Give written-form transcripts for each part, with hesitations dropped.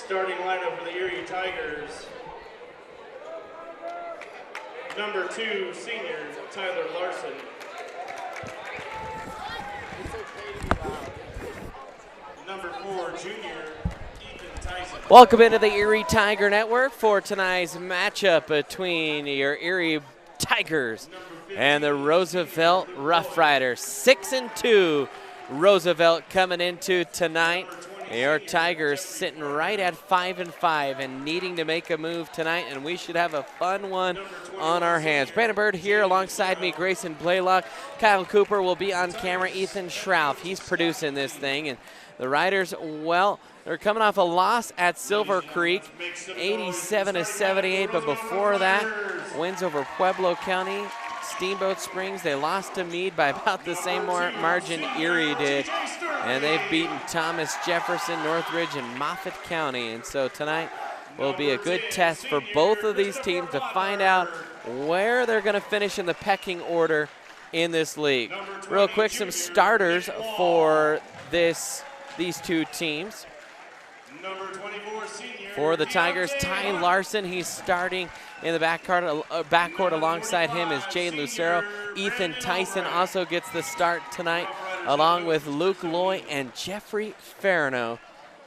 Starting lineup for the Erie Tigers. Number 2, senior, Tyler Larson. Number 4, junior, Ethan Tyson. Welcome into the Erie Tiger Network for tonight's matchup between your Erie Tigers and the Roosevelt Rough Riders. 6-2 Roosevelt coming into tonight. Your Tigers sitting right at 5-5 and needing to make a move tonight, and we should have a fun one on our hands. Brandon Bird here alongside me, Grayson Blaylock. Kyle Cooper will be on camera. Ethan Schrauf, he's producing this thing. And the Riders, well, they're coming off a loss at Silver Creek, 87-78, but before that, wins over Pueblo County, Steamboat Springs. They lost to Meade by about the same margin Erie did, and they've beaten Thomas Jefferson, Northridge, and Moffett County. And so tonight will be a good test for both of these teams to find out where they're going to finish in the pecking order in this league. Real quick, some starters for these two teams. For the Tigers, Ty Larson, he's starting in the backcourt. Alongside him is Jade Lucero. Ethan Tyson also gets the start tonight, along with Luke Loy and Jeffrey Farino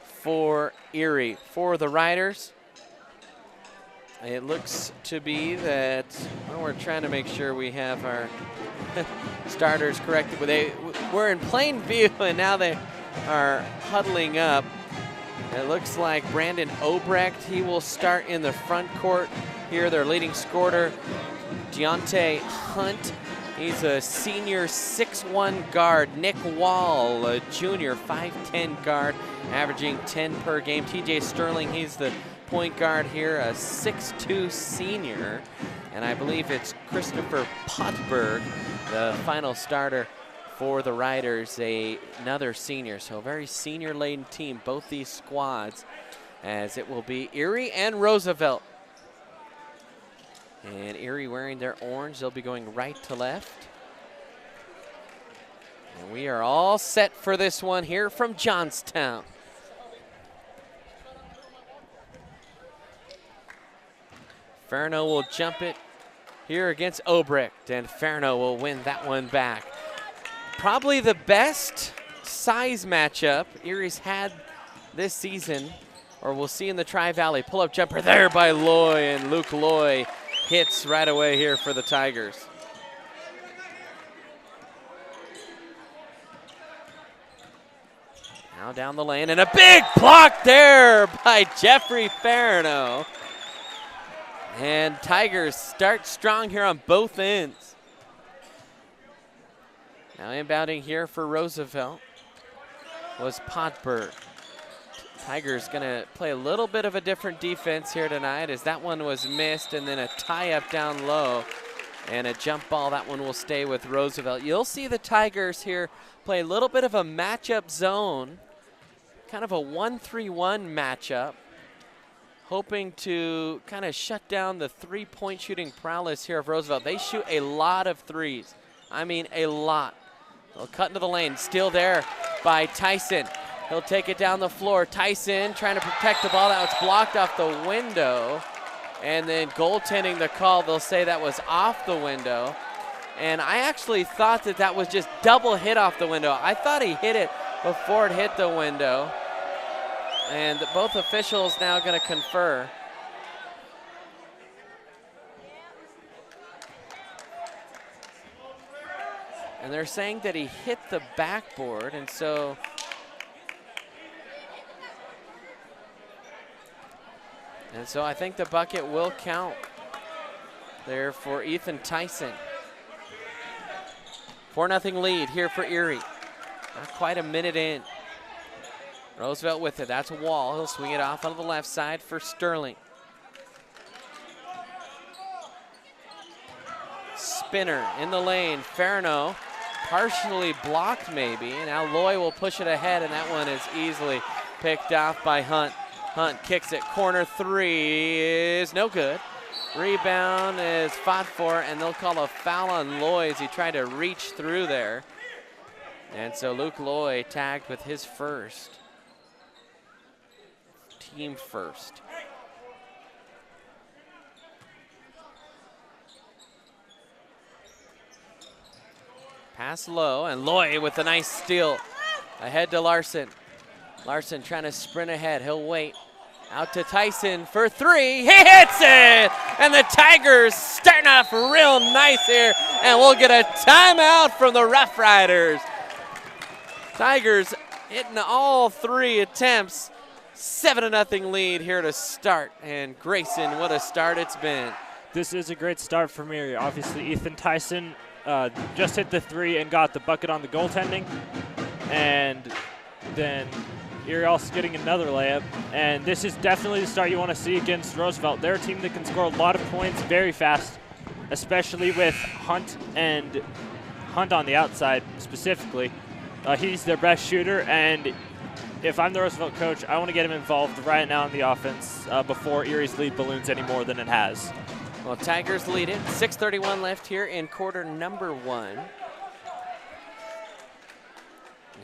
for Erie. For the Riders, it looks to be that, well, we're trying to make sure we have our starters corrected. But they were in plain view, and now they are huddling up. It looks like Brandon Obrecht, he will start in the front court here. Their leading scorer, Deontay Hunt. He's a senior 6'1" guard. Nick Wall, a junior 5'10" guard, averaging 10 per game. TJ Sterling, he's the point guard here, a 6'2" senior. And I believe it's Christopher Potberg, the final starter for the Riders, another senior. So a very senior-laden team, both these squads, as it will be Erie and Roosevelt. And Erie wearing their orange, they'll be going right to left. And we are all set for this one here from Johnstown. Farino will jump it here against Obrecht, and Farino will win that one back. Probably the best size matchup Erie's had this season, or we'll see in the Tri-Valley. Pull-up jumper there by Loy, and Luke Loy hits right away here for the Tigers. Now down the lane, and a big block there by Jeffrey Farino. And Tigers start strong here on both ends. Now inbounding here for Roosevelt was Potberg. Tigers gonna play a little bit of a different defense here tonight, as that one was missed, and then a tie-up down low and a jump ball. That one will stay with Roosevelt. You'll see the Tigers here play a little bit of a matchup zone, kind of a 1-3-1 matchup, hoping to kind of shut down the three-point shooting prowess here of Roosevelt. They shoot a lot of threes. I mean, a lot. They'll cut into the lane, still there by Tyson. He'll take it down the floor. Tyson trying to protect the ball. That was blocked off the window. And then goaltending the call, they'll say that was off the window. And I actually thought that that was just double hit off the window. I thought he hit it before it hit the window. And both officials now going to confer. And they're saying that he hit the backboard, and so I think the bucket will count there for Ethan Tyson. 4-0 lead here for Erie. Not quite a minute in. Roosevelt with it. That's Wall. He'll swing it off on the left side for Sterling. Spinner in the lane. Farino partially blocked maybe. And now Loy will push it ahead, and that one is easily picked off by Hunt. Hunt kicks it. Corner three is no good. Rebound is fought for, and they'll call a foul on Loy as he tried to reach through there. And so Luke Loy tagged with his first. team first. Pass low, and Loy with a nice steal. Ahead to Larson. Larson trying to sprint ahead. He'll wait. Out to Tyson for three. He hits it! And the Tigers starting off real nice here. And we'll get a timeout from the Rough Riders. Tigers hitting all three attempts. 7-0 lead here to start. And Grayson, what a start it's been. This is a great start for Erie. Obviously, Ethan Tyson just hit the three and got the bucket on the goaltending. And then Erie also getting another layup. And this is definitely the start you want to see against Roosevelt. They're a team that can score a lot of points very fast, especially with Hunt on the outside specifically. He's their best shooter, and if I'm the Roosevelt coach, I want to get him involved right now in the offense before Erie's lead balloons any more than it has. Well, Tigers lead it. 6:31 left here in quarter number 1.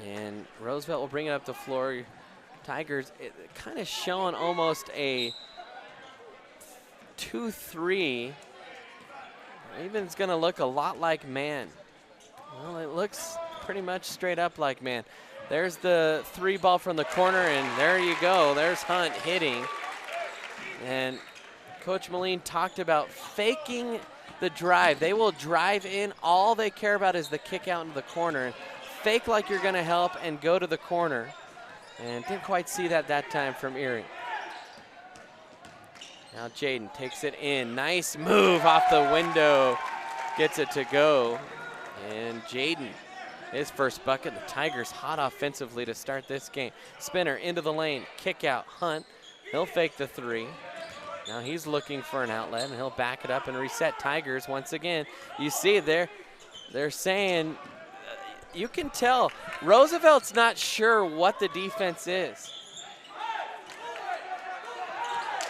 And Roosevelt will bring it up the floor. Tigers kind of showing almost a 2-3. Even it's going to look a lot like man. Well, it looks pretty much straight up like man. There's the three ball from the corner, and there you go. There's Hunt hitting. And Coach Moline talked about faking the drive. They will drive in. All they care about is the kick out into the corner. Fake like you're going to help and go to the corner. And didn't quite see that time from Erie. Now Jaden takes it in. Nice move off the window. Gets it to go. And Jaden, his first bucket. The Tigers hot offensively to start this game. Spinner into the lane. Kick out. Hunt. He'll fake the three. Now he's looking for an outlet, and he'll back it up and reset Tigers once again. You see they're saying, you can tell Roosevelt's not sure what the defense is.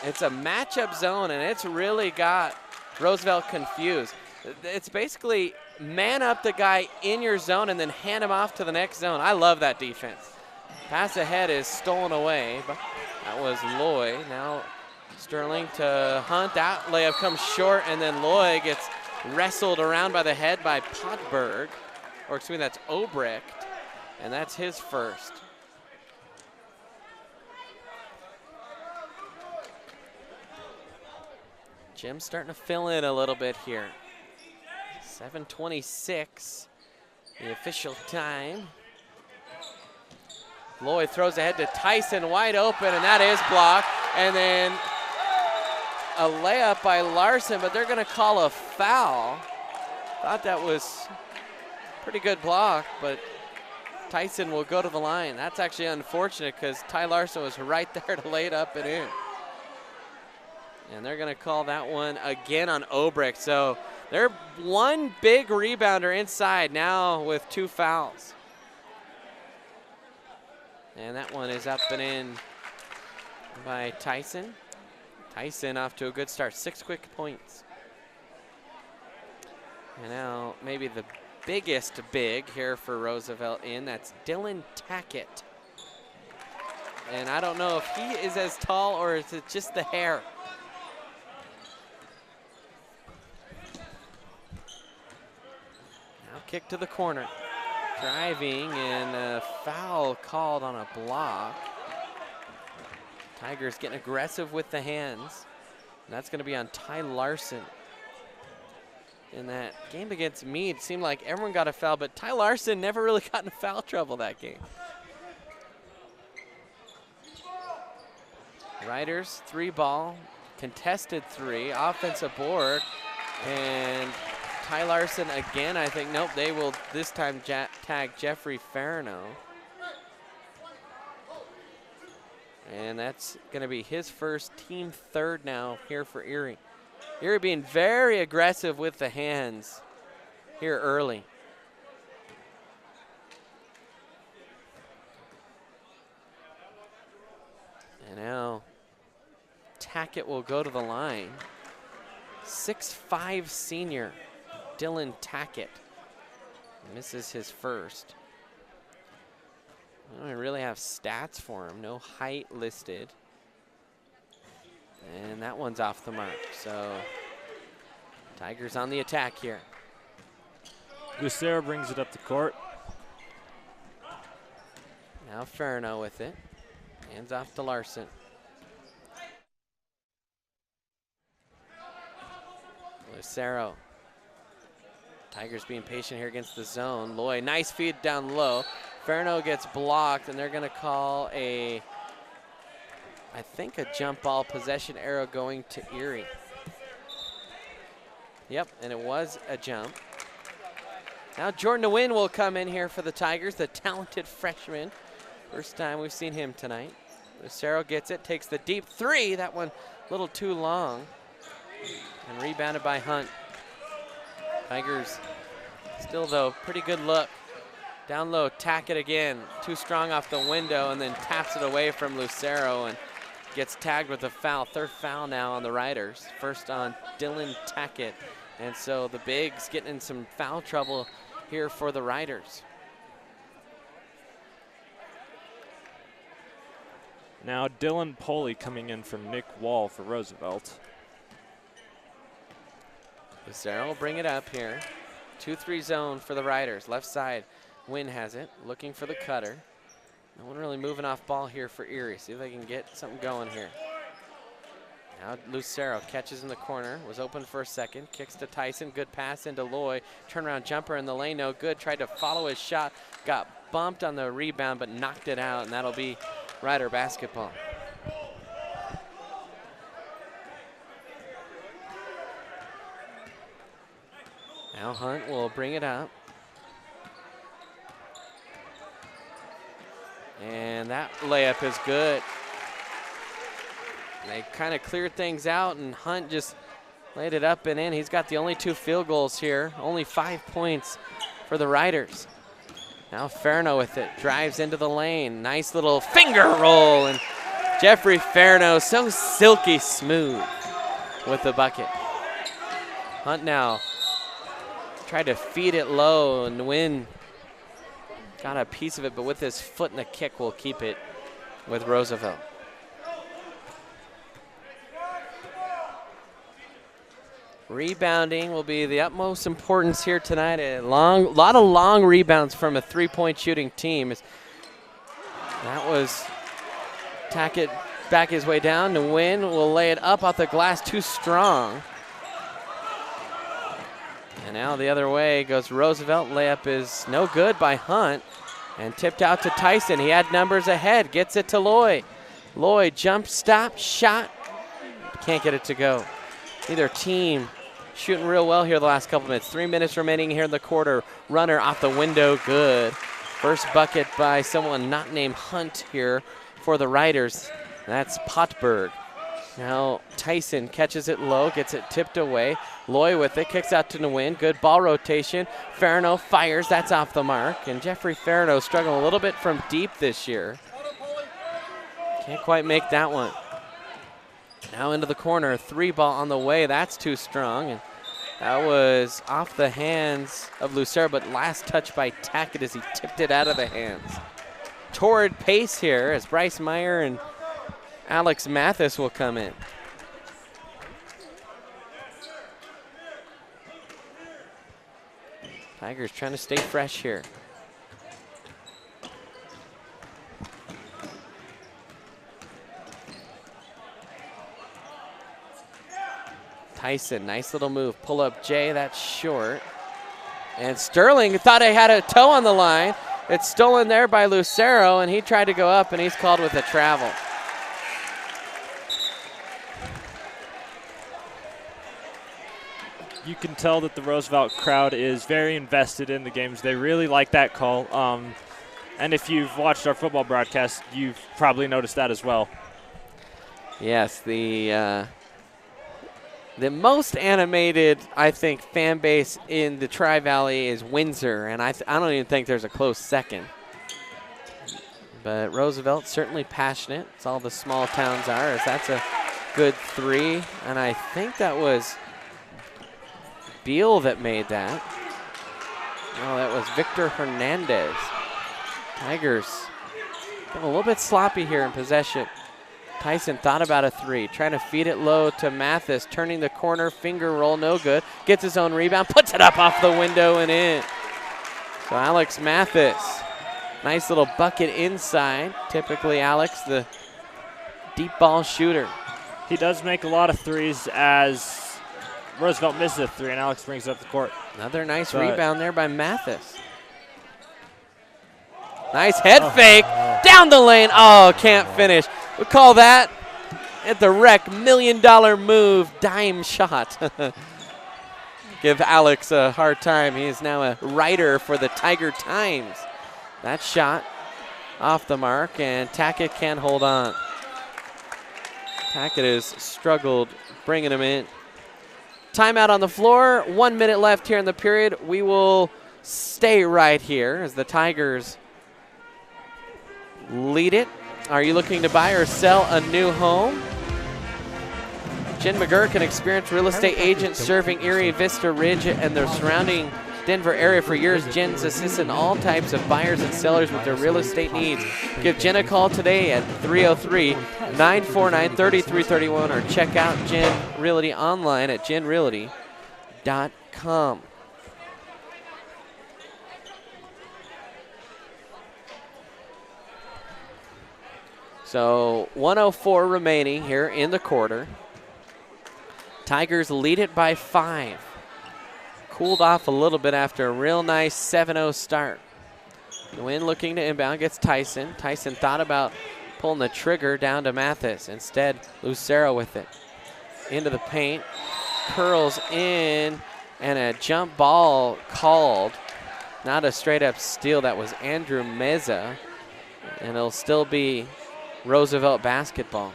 It's a matchup zone, and it's really got Roosevelt confused. It's basically man up the guy in your zone and then hand him off to the next zone. I love that defense. Pass ahead is stolen away, but that was Loy. Now Sterling to Hunt. That layup comes short, and then Loy gets wrestled around by the head by Potberg. Or excuse me, that's Obrecht, and that's his first. Jim's starting to fill in a little bit here. 7:26, the official time. Lloyd throws ahead to Tyson, wide open, and that is blocked. And then a layup by Larson, but they're gonna call a foul. Thought that was pretty good block, but Tyson will go to the line. That's actually unfortunate because Ty Larson was right there to lay it up and in. And they're gonna call that one again on Obrecht. So they're one big rebounder inside now with 2 fouls. And that one is up and in by Tyson. Tyson off to a good start, 6 quick points. And now maybe the biggest big here for Roosevelt in, that's Dylan Tackett. And I don't know if he is as tall or is it just the hair. Now kick to the corner. Driving and a foul called on a block. Tigers getting aggressive with the hands. And that's gonna be on Ty Larson. In that game against Meade, it seemed like everyone got a foul, but Ty Larson never really got in foul trouble that game. Riders, 3 ball, contested 3, offensive board, and Ty Larson again, I think, nope, they will this time tag Jeffrey Farino. And that's gonna be his first, team 3rd now here for Erie. Erie being very aggressive with the hands here early. And now Tackett will go to the line. 6'5" senior Dylan Tackett misses his first. I don't really have stats for him, no height listed. And that one's off the mark. So Tigers on the attack here. Lucero brings it up the court. Now Ferno with it. Hands off to Larson. Lucero. Tigers being patient here against the zone. Loy, nice feed down low. Ferno gets blocked, and they're going to call I think a jump ball possession arrow going to Erie. Yep, and it was a jump. Now Jordan DeWin will come in here for the Tigers, the talented freshman. First time we've seen him tonight. Lucero gets it, takes the deep three. That one a little too long. And rebounded by Hunt. Tigers still though, pretty good look. Down low, tack it again. Too strong off the window and then taps it away from Lucero and gets tagged with a foul. Third foul now on the Riders. First on Dylan Tackett. And so the bigs getting in some foul trouble here for the Riders. Now Dylan Poley coming in from Nick Wall for Roosevelt. Lucero will bring it up here. 2-3 zone for the Riders. Left side, Wynn has it, looking for the cutter. No one really moving off ball here for Erie. See if they can get something going here. Now Lucero catches in the corner, was open for a second, kicks to Tyson, good pass into Loy. Turnaround jumper in the lane, no good. Tried to follow his shot, got bumped on the rebound, but knocked it out, and that'll be Rider basketball. Now Hunt will bring it up. And that layup is good. They kind of cleared things out, and Hunt just laid it up and in. He's got the only 2 field goals here, only 5 points for the Riders. Now Ferno with it, drives into the lane. Nice little finger roll, and Jeffrey Ferno so silky smooth with the bucket. Hunt now tried to feed it low, and Wynn got a piece of it, but with his foot and a kick will keep it with Roosevelt. Rebounding will be the utmost importance here tonight. A lot of long rebounds from a 3-point shooting team. That was Tackett back his way down. To Win will lay it up off the glass, too strong. And now the other way goes Roosevelt. Layup is no good by Hunt. And tipped out to Tyson. He had numbers ahead. Gets it to Loy. Loy jump, stop, shot. Can't get it to go. Neither team shooting real well here the last couple minutes. 3 minutes remaining here in the quarter. Runner off the window, good. First bucket by someone not named Hunt here for the Riders. That's Potberg. Now Tyson catches it low, gets it tipped away. Loy with it, kicks out to Nguyen. Good ball rotation. Ferno fires, that's off the mark. And Jeffrey Ferno struggling a little bit from deep this year. Can't quite make that one. Now into the corner, 3 ball on the way, that's too strong. And that was off the hands of Lucero, but last touch by Tackett as he tipped it out of the hands. Torrid pace here as Bryce Meyer and Alex Mathis will come in. Tigers trying to stay fresh here. Tyson, nice little move. Pull up Jay, that's short. And Sterling thought he had a toe on the line. It's stolen there by Lucero, and he tried to go up, and he's called with a travel. You can tell that the Roosevelt crowd is very invested in the games. They really like that call. And if you've watched our football broadcast, you've probably noticed that as well. Yes, the most animated, I think, fan base in the Tri-Valley is Windsor, and I don't even think there's a close second. But Roosevelt certainly passionate, as all the small towns are, as that's a good 3. And I think that was Beal that made that. No, that was Victor Hernandez. Tigers getting a little bit sloppy here in possession. Tyson thought about a three, trying to feed it low to Mathis, turning the corner, finger roll, no good. Gets his own rebound, puts it up off the window and in. So Alex Mathis, nice little bucket inside. Typically Alex, the deep ball shooter. He does make a lot of threes as Roosevelt misses a three and Alex brings it up the court. Another nice rebound there by Mathis. Nice head fake, down the lane. Oh, can't finish. We call that at the rec, $1 million move, dime shot. Give Alex a hard time. He is now a writer for the Tiger Times. That shot off the mark, and Tackett can't hold on. Tackett has struggled bringing him in. Timeout on the floor, 1 minute left here in the period. We will stay right here as the Tigers lead it. Are you looking to buy or sell a new home? Jen McGurk, an experienced real estate agent serving Erie, Vista Ridge, and the surrounding Denver area for years. Jen's assisted all types of buyers and sellers with their real estate needs. Give Jen a call today at 303-949-3331 or check out Jen Realty online at jenrealty.com. So 1:04 remaining here in the quarter. Tigers lead it by 5. Cooled off a little bit after a real nice 7-0 start. Nguyen looking to inbound, gets Tyson. Tyson thought about pulling the trigger down to Mathis. Instead, Lucero with it. Into the paint, curls in, and a jump ball called. Not a straight up steal, that was Andrew Meza. And it'll still be Roosevelt basketball.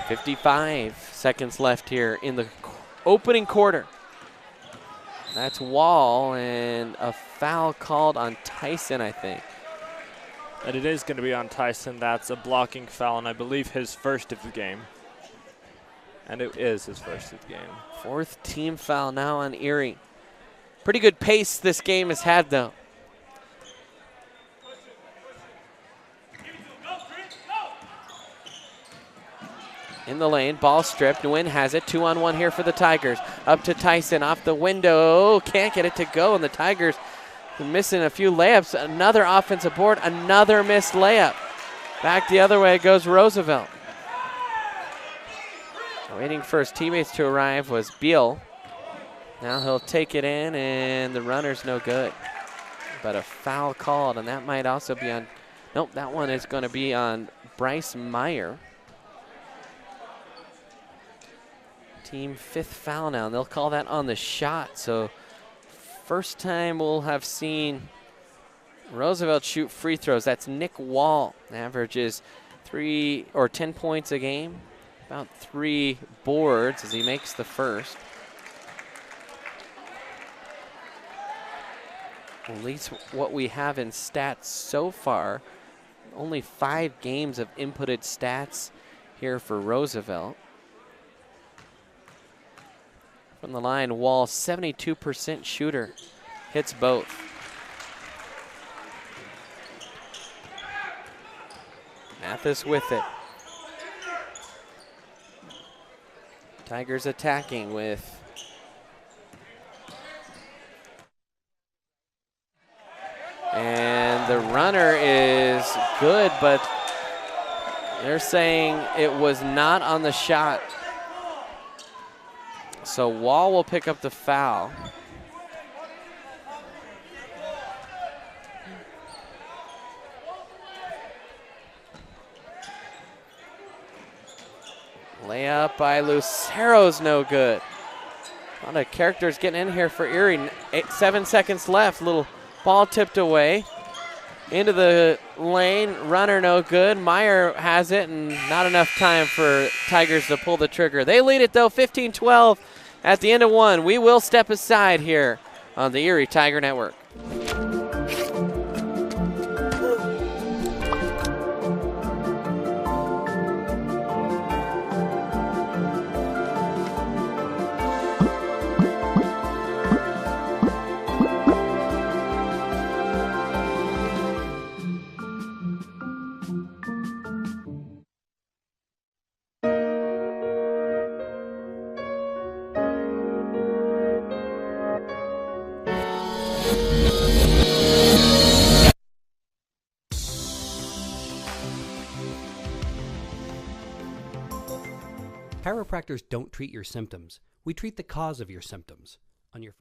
55 seconds left here in the opening quarter. That's Wall, and a foul called on Tyson, I think. And it is going to be on Tyson. That's a blocking foul, and I believe his first of the game. And it is his first of the game. 4th team foul now on Erie. Pretty good pace this game has had, though. In the lane, ball stripped. Nguyen has it. 2-on-1 here for the Tigers. Up to Tyson, off the window. Can't get it to go, and the Tigers missing a few layups. Another offensive board, another missed layup. Back the other way goes Roosevelt. Waiting for his teammates to arrive was Beal. Now he'll take it in, and the runner's no good. But a foul called, and that might also be on, nope, that one is going to be on Bryce Meyer. Team 5th foul now, and they'll call that on the shot. So first time we'll have seen Roosevelt shoot free throws. That's Nick Wall. Averages 3 or 10 points a game. About 3 boards as he makes the first. At least what we have in stats so far. Only 5 games of inputted stats here for Roosevelt. From the line, Wall, 72% shooter. Hits both. Mathis with it. Tigers attacking with and the runner is good, but they're saying it was not on the shot. So Wall will pick up the foul. Layup by Lucero's no good. A lot of characters getting in here for Erie. 7 seconds left. Little ball tipped away. Into the lane. Runner no good. Meyer has it, and not enough time for Tigers to pull the trigger. They lead it, though, 15-12 at the end of 1. We will step aside here on the Erie Tiger Network. Chiropractors don't treat your symptoms. We treat the cause of your symptoms. On your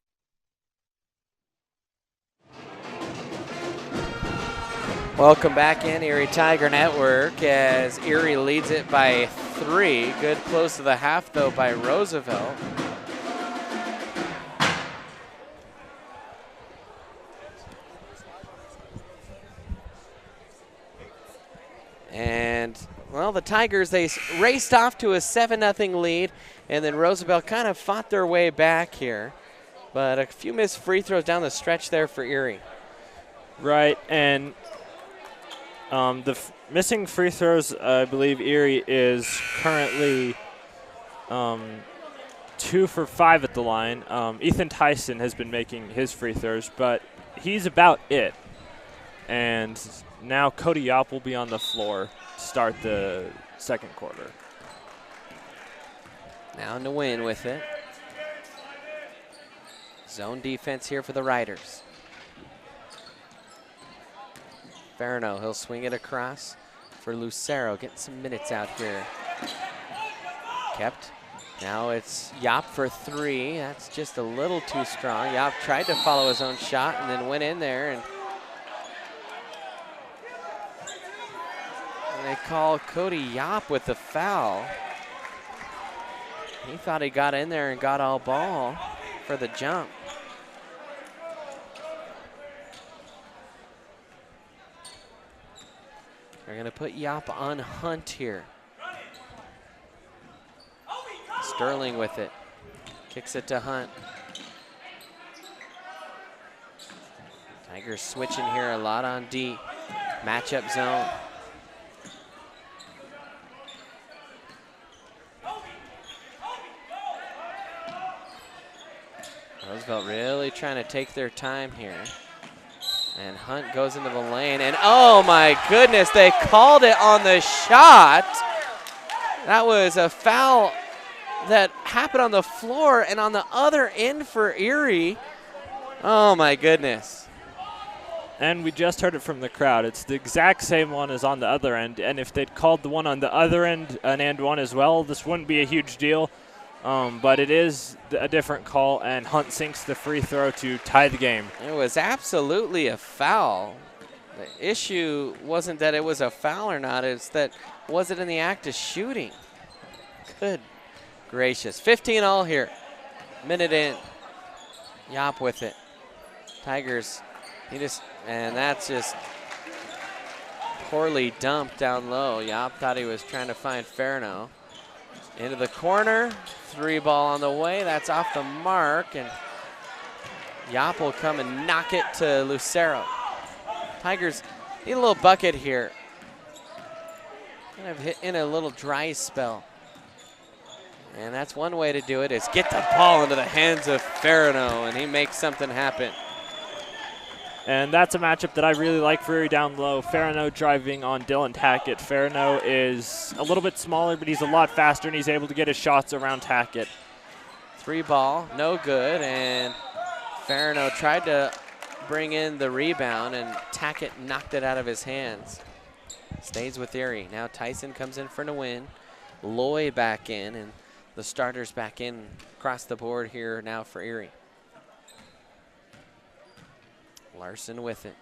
Welcome back in Erie Tiger Network as Erie leads it by 3. Good close to the half, though, by Roosevelt. And, well, the Tigers, they raced off to a 7-0 lead, and then Roosevelt kind of fought their way back here. But a few missed free throws down the stretch there for Erie. Right, and missing free throws, I believe Erie is currently 2 for 5 at the line. Ethan Tyson has been making his free throws, but he's about it. And now Cody Yopp will be on the floor to start the second quarter. Now to win with it. Zone defense here for the Riders. Farino, he'll swing it across for Lucero, getting some minutes out here. Kept. Now it's Yopp for 3. That's just a little too strong. Yopp tried to follow his own shot and then went in there, and they call Cody Yopp with the foul. He thought he got in there and got all ball for the jump. They're going to put Yopp on Hunt here. Sterling with it. Kicks it to Hunt. Tigers switching here a lot on D. Matchup zone. Roosevelt really trying to take their time here. And Hunt goes into the lane, and oh my goodness, they called it on the shot. That was a foul that happened on the floor and on the other end for Erie. Oh my goodness. And we just heard it from the crowd. It's the exact same one as on the other end, and if they'd called the one on the other end an and one as well, this wouldn't be a huge deal. But it is a different call, and Hunt sinks the free throw to tie the game. It was absolutely a foul. The issue wasn't that it was a foul or not, it's that was it in the act of shooting. Good gracious. 15 all here. Minute in. Yopp with it. Tigers, and that's just poorly dumped down low. Yopp thought he was trying to find Farino. Into the corner, 3 ball on the way. That's off the mark, and Yopp will come and knock it to Lucero. Tigers need a little bucket here. Kind of hit in a little dry spell. And that's one way to do it, is get the ball into the hands of Farino, and he makes something happen. And that's a matchup that I really like for Erie down low. Farino driving on Dylan Tackett. Farino is a little bit smaller, but he's a lot faster, and he's able to get his shots around Tackett. 3 ball, no good, and Farino tried to bring in the rebound, and Tackett knocked it out of his hands. Stays with Erie. Now Tyson comes in for the win. Loy back in, and the starters back in across the board here now for Erie. Larson with it.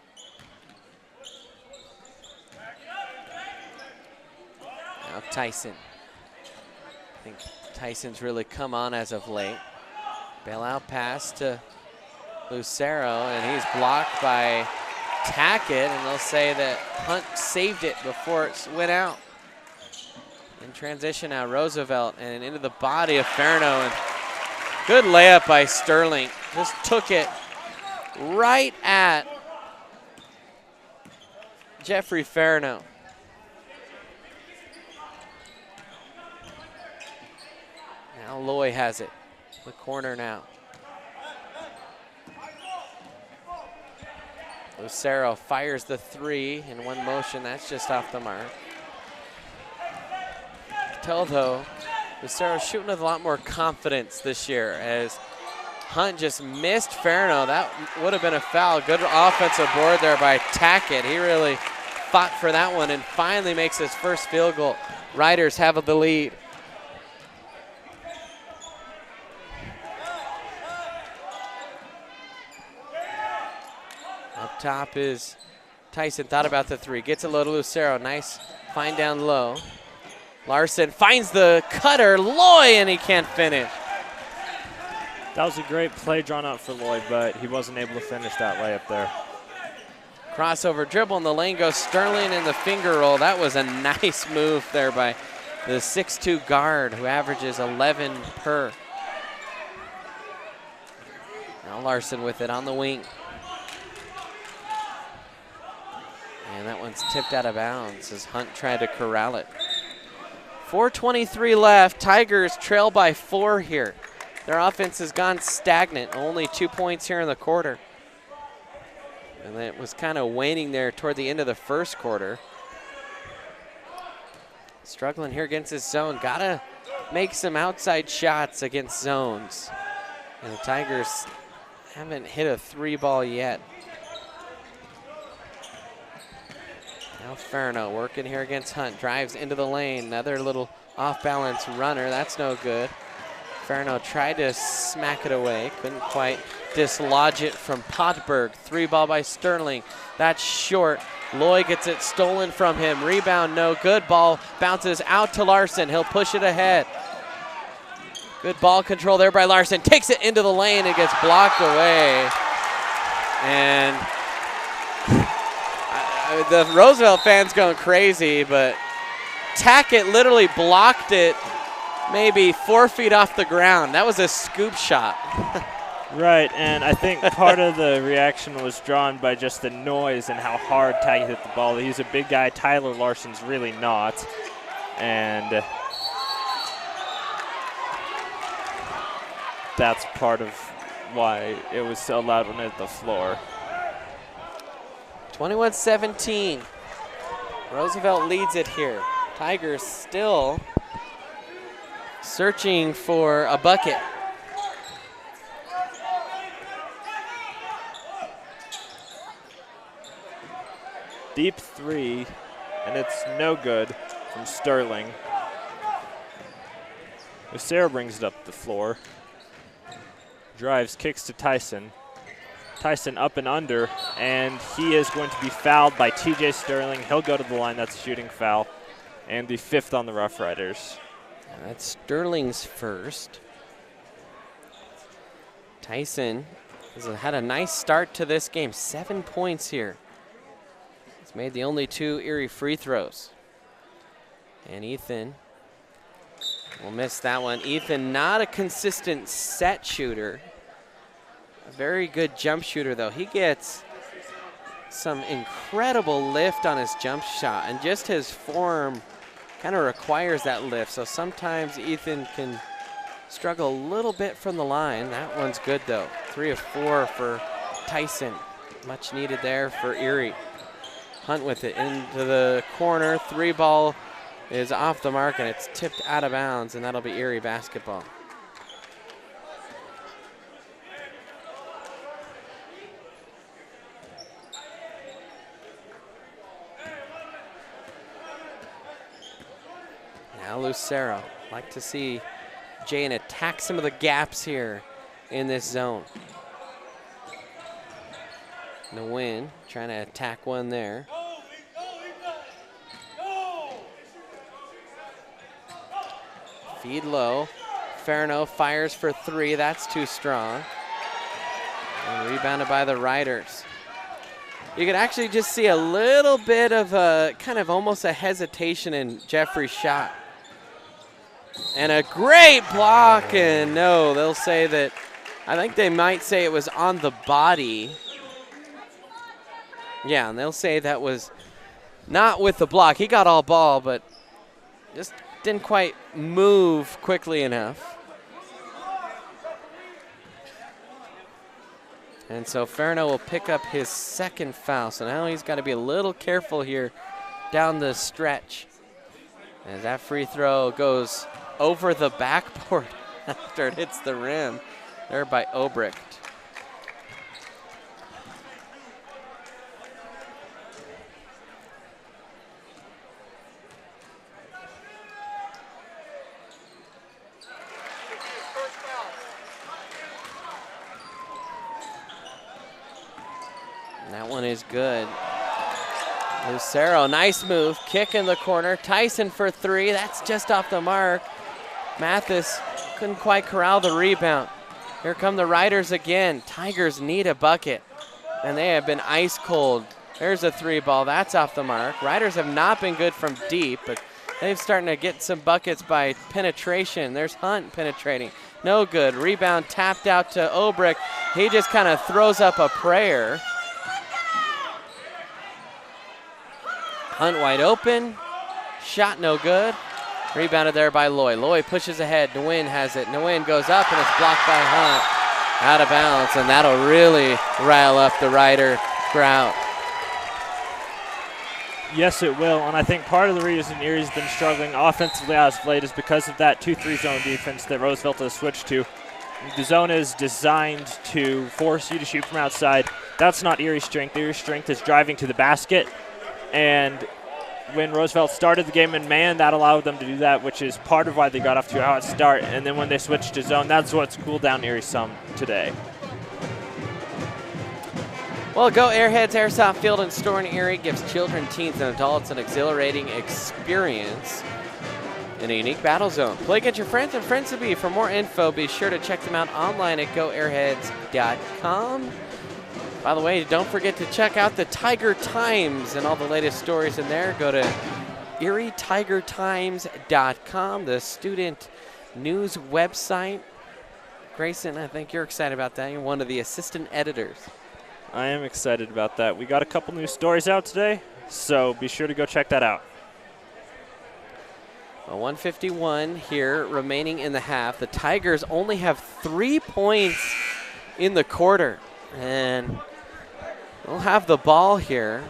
Now Tyson. I think Tyson's really come on as of late. Bailout pass to Lucero, and he's blocked by Tackett, and they'll say that Hunt saved it before it went out. In transition now, Roosevelt, and into the body of Farino, and good layup by Sterling. Just took it right at Jeffrey Farino. Now Loy has it. The corner now. Lucero fires the 3 in one motion. That's just off the mark. Tell though, Lucero's shooting with a lot more confidence this year, as Hunt just missed Farino. That would have been a foul. Good offensive board there by Tackett. He really fought for that one and finally makes his first field goal. Riders have the lead. Up top is Tyson, thought about the three, gets it low to Lucero, nice find down low. Larson finds the cutter, Loy, and he can't finish. That was a great play drawn up for Lloyd, but he wasn't able to finish that layup there. Crossover dribble in the lane goes Sterling in the finger roll. That was a nice move there by the 6'2 guard who averages 11 per. Now Larson with it on the wing. And that one's tipped out of bounds as Hunt tried to corral it. 4:23 left. Tigers trail by 4 here. Their offense has gone stagnant. Only 2 points here in the quarter. And it was kind of waning there toward the end of the first quarter. Struggling here against his zone. Gotta make some outside shots against zones. And the Tigers haven't hit a 3-ball yet. Now Farno working here against Hunt. Drives into the lane. Another little off-balance runner. That's no good. Farno tried to smack it away. Couldn't quite dislodge it from Potberg. 3-ball by Sterling. That's short. Loy gets it stolen from him. Rebound no good. Ball bounces out to Larson. He'll push it ahead. Good ball control there by Larson. Takes it into the lane. It gets blocked away. And the Roosevelt fans going crazy, but Tackett literally blocked it maybe 4 feet off the ground. That was a scoop shot. Right, and I think part of the reaction was drawn by just the noise and how hard Tackett hit the ball. He's a big guy. Tyler Larson's really not. And that's part of why it was so loud when it hit the floor. 21-17. Roosevelt leads it here. Tigers still searching for a bucket. Deep three, and it's no good from Sterling. Lucero brings it up the floor. Drives, kicks to Tyson. Tyson up and under, and he is going to be fouled by TJ Sterling. He'll go to the line. That's a shooting foul, and the 5th on the Rough Riders. That's Sterling's first. Tyson has had a nice start to this game. 7 points here. He's made the only 2 Erie free throws. And Ethan will miss that one. Ethan, not a consistent set shooter. A very good jump shooter, though. He gets some incredible lift on his jump shot, and just his form kind of requires that lift. So sometimes Ethan can struggle a little bit from the line. That one's good, though. 3 of 4 for Tyson. Much needed there for Erie. Hunt with it into the corner. 3-ball is off the mark, and it's tipped out of bounds, and that'll be Erie basketball. Now Lucero. Like to see Jane attack some of the gaps here in this zone. The win, trying to attack one there. Feed low. Farno fires for 3. That's too strong. And rebounded by the Riders. You could actually just see a little bit of a kind of almost a hesitation in Jeffrey's shot. And a great block, and no, they'll say that, I think they might say it was on the body. Yeah, and they'll say that was not with the block. He got all ball, but just didn't quite move quickly enough. And so Farno will pick up his 2nd foul. So now he's got to be a little careful here down the stretch. As that free throw goes over the backboard after it hits the rim there by Obrecht. And that one is good. Lucero, nice move, kick in the corner. Tyson for three, that's just off the mark. Mathis couldn't quite corral the rebound. Here come the Riders again. Tigers need a bucket, and they have been ice cold. There's a three ball, that's off the mark. Riders have not been good from deep, but they've starting to get some buckets by penetration. There's Hunt penetrating, no good. Rebound tapped out to Obrick. He just kind of throws up a prayer. Hunt wide open, shot no good. Rebounded there by Loy. Loy pushes ahead, Nguyen has it. Nguyen goes up and it's blocked by Hunt. Out of bounds, and that'll really rile up the Rider crowd. Yes, it will, and I think part of the reason Erie's been struggling offensively as of late is because of that 2-3 zone defense that Roosevelt has switched to. The zone is designed to force you to shoot from outside. That's not Erie's strength. Erie's strength is driving to the basket. And when Roosevelt started the game in man, that allowed them to do that, which is part of why they got off to a hot start. And then when they switched to zone, that's what's cooled down Erie some today. Well, Go Airheads Airsoft Field and Store in Erie gives children, teens, and adults an exhilarating experience in a unique battle zone. Play against your friends and friends-to-be. For more info, be sure to check them out online at goairheads.com. By the way, don't forget to check out the Tiger Times and all the latest stories in there. Go to erietigertimes.com, the student news website. Grayson, I think you're excited about that. You're one of the assistant editors. I am excited about that. We got a couple new stories out today, so be sure to go check that out. Well, 151 here remaining in the half. The Tigers only have 3 points in the quarter, and they'll have the ball here.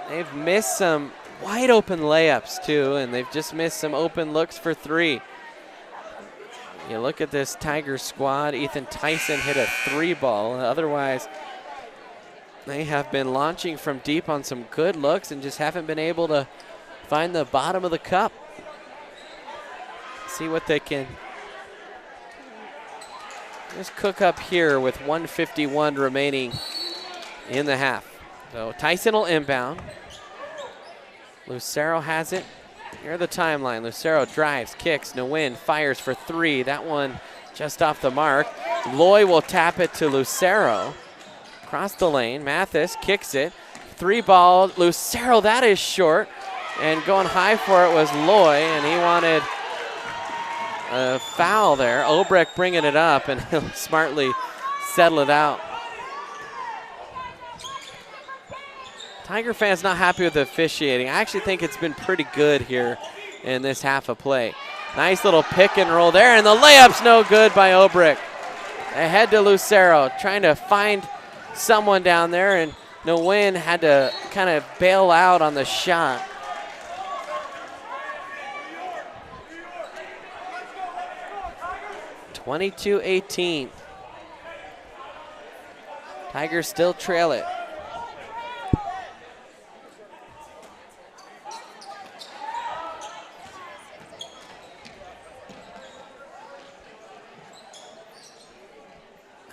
They've missed some wide open layups too, and they've just missed some open looks for three. You look at this Tigers squad, Ethan Tyson hit a three ball. Otherwise, they have been launching from deep on some good looks and just haven't been able to find the bottom of the cup. See what they can just cook up here with 151 remaining in the half. So Tyson will inbound. Lucero has it. Here the timeline. Lucero drives, kicks, Nguyen fires for three. That one just off the mark. Loy will tap it to Lucero. Across the lane, Mathis kicks it. Three ball, Lucero, that is short. And going high for it was Loy, and he wanted a foul there. Obrecht bringing it up, and he'll smartly settle it out. Tiger fans not happy with the officiating. I actually think it's been pretty good here in this half of play. Nice little pick and roll there, and the layup's no good by Obrecht. Ahead to Lucero, trying to find someone down there, and Nguyen had to kind of bail out on the shot. (22-18). Tigers still trail it.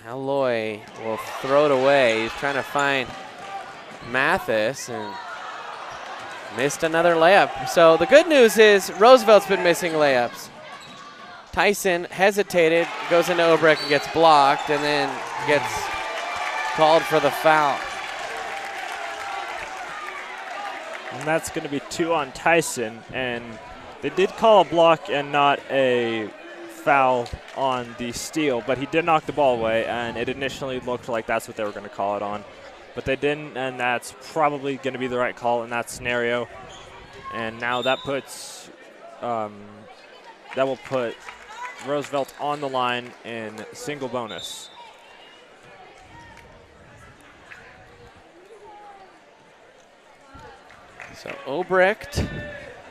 Loy will throw it away. He's trying to find Mathis and missed another layup. So the good news is Roosevelt's been missing layups. Tyson hesitated, goes into Obrecht and gets blocked, and then gets called for the foul. And that's going to be 2 on Tyson, and they did call a block and not a foul on the steal, but he did knock the ball away, and it initially looked like that's what they were going to call it on. But they didn't, and that's probably going to be the right call in that scenario. And now that puts, that will put Roosevelt on the line in single bonus. So Obrecht,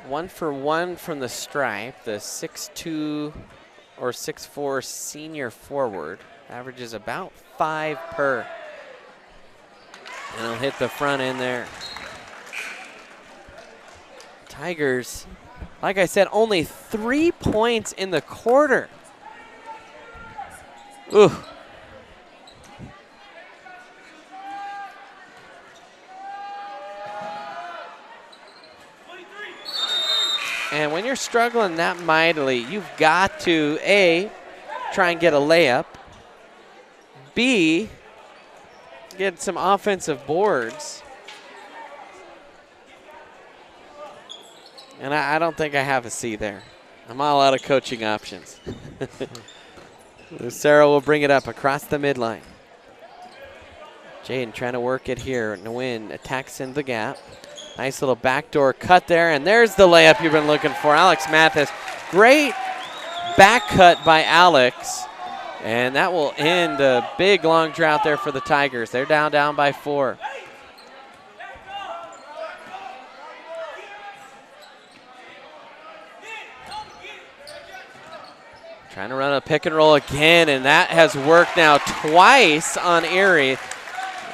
1 for 1 from the stripe, the 6'2" or 6'4" senior forward. Averages about 5 per. And he'll hit the front end there. Tigers, like I said, only 3 points in the quarter. Ooh. And when you're struggling that mightily, you've got to, A, try and get a layup, B, get some offensive boards. And I don't think I have a C there. I'm all out of coaching options. Lucero will bring it up across the midline. Jaden trying to work it here. Nguyen attacks in the gap. Nice little backdoor cut there, and there's the layup you've been looking for. Alex Mathis, great back cut by Alex, and that will end a big long drought there for the Tigers. They're down by 4. Trying to run a pick and roll again, and that has worked now twice on Erie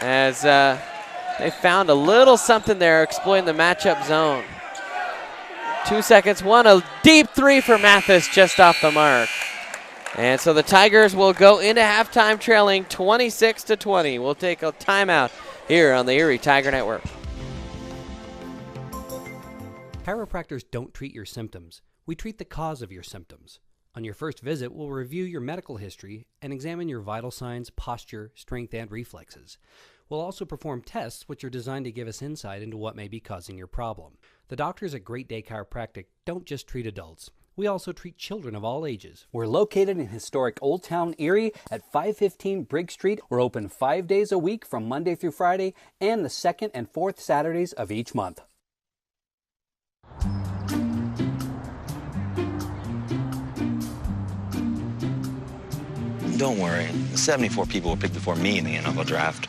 as they found a little something there exploiting the matchup zone. 2 seconds, a deep three for Mathis just off the mark. And so the Tigers will go into halftime trailing 26-20. We'll take a timeout here on the Erie Tiger Network. Chiropractors don't treat your symptoms. We treat the cause of your symptoms. On your first visit, we'll review your medical history and examine your vital signs, posture, strength, and reflexes. We'll also perform tests which are designed to give us insight into what may be causing your problem. The doctors at Great Day Chiropractic don't just treat adults. We also treat children of all ages. We're located in historic Old Town Erie at 515 Briggs Street. We're open 5 days a week from Monday through Friday and the second and fourth Saturdays of each month. Don't worry, 74 people were picked before me in the NFL draft.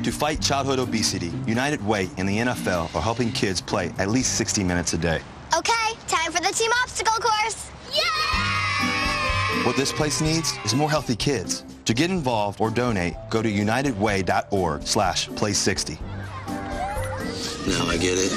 To fight childhood obesity, United Way and the NFL are helping kids play at least 60 minutes a day. Okay, time for the team obstacle course. Yay! What this place needs is more healthy kids. To get involved or donate, go to unitedway.org/play60. Now I get it.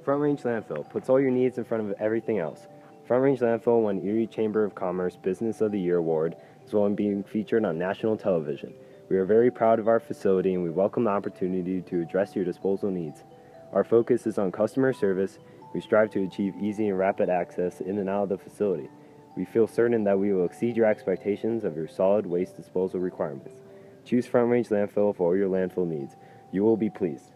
Front Range Landfill puts all your needs in front of everything else. Front Range Landfill won Erie Chamber of Commerce Business of the Year Award, as well as being featured on national television. We are very proud of our facility and we welcome the opportunity to address your disposal needs. Our focus is on customer service. We strive to achieve easy and rapid access in and out of the facility. We feel certain that we will exceed your expectations of your solid waste disposal requirements. Choose Front Range Landfill for all your landfill needs. You will be pleased.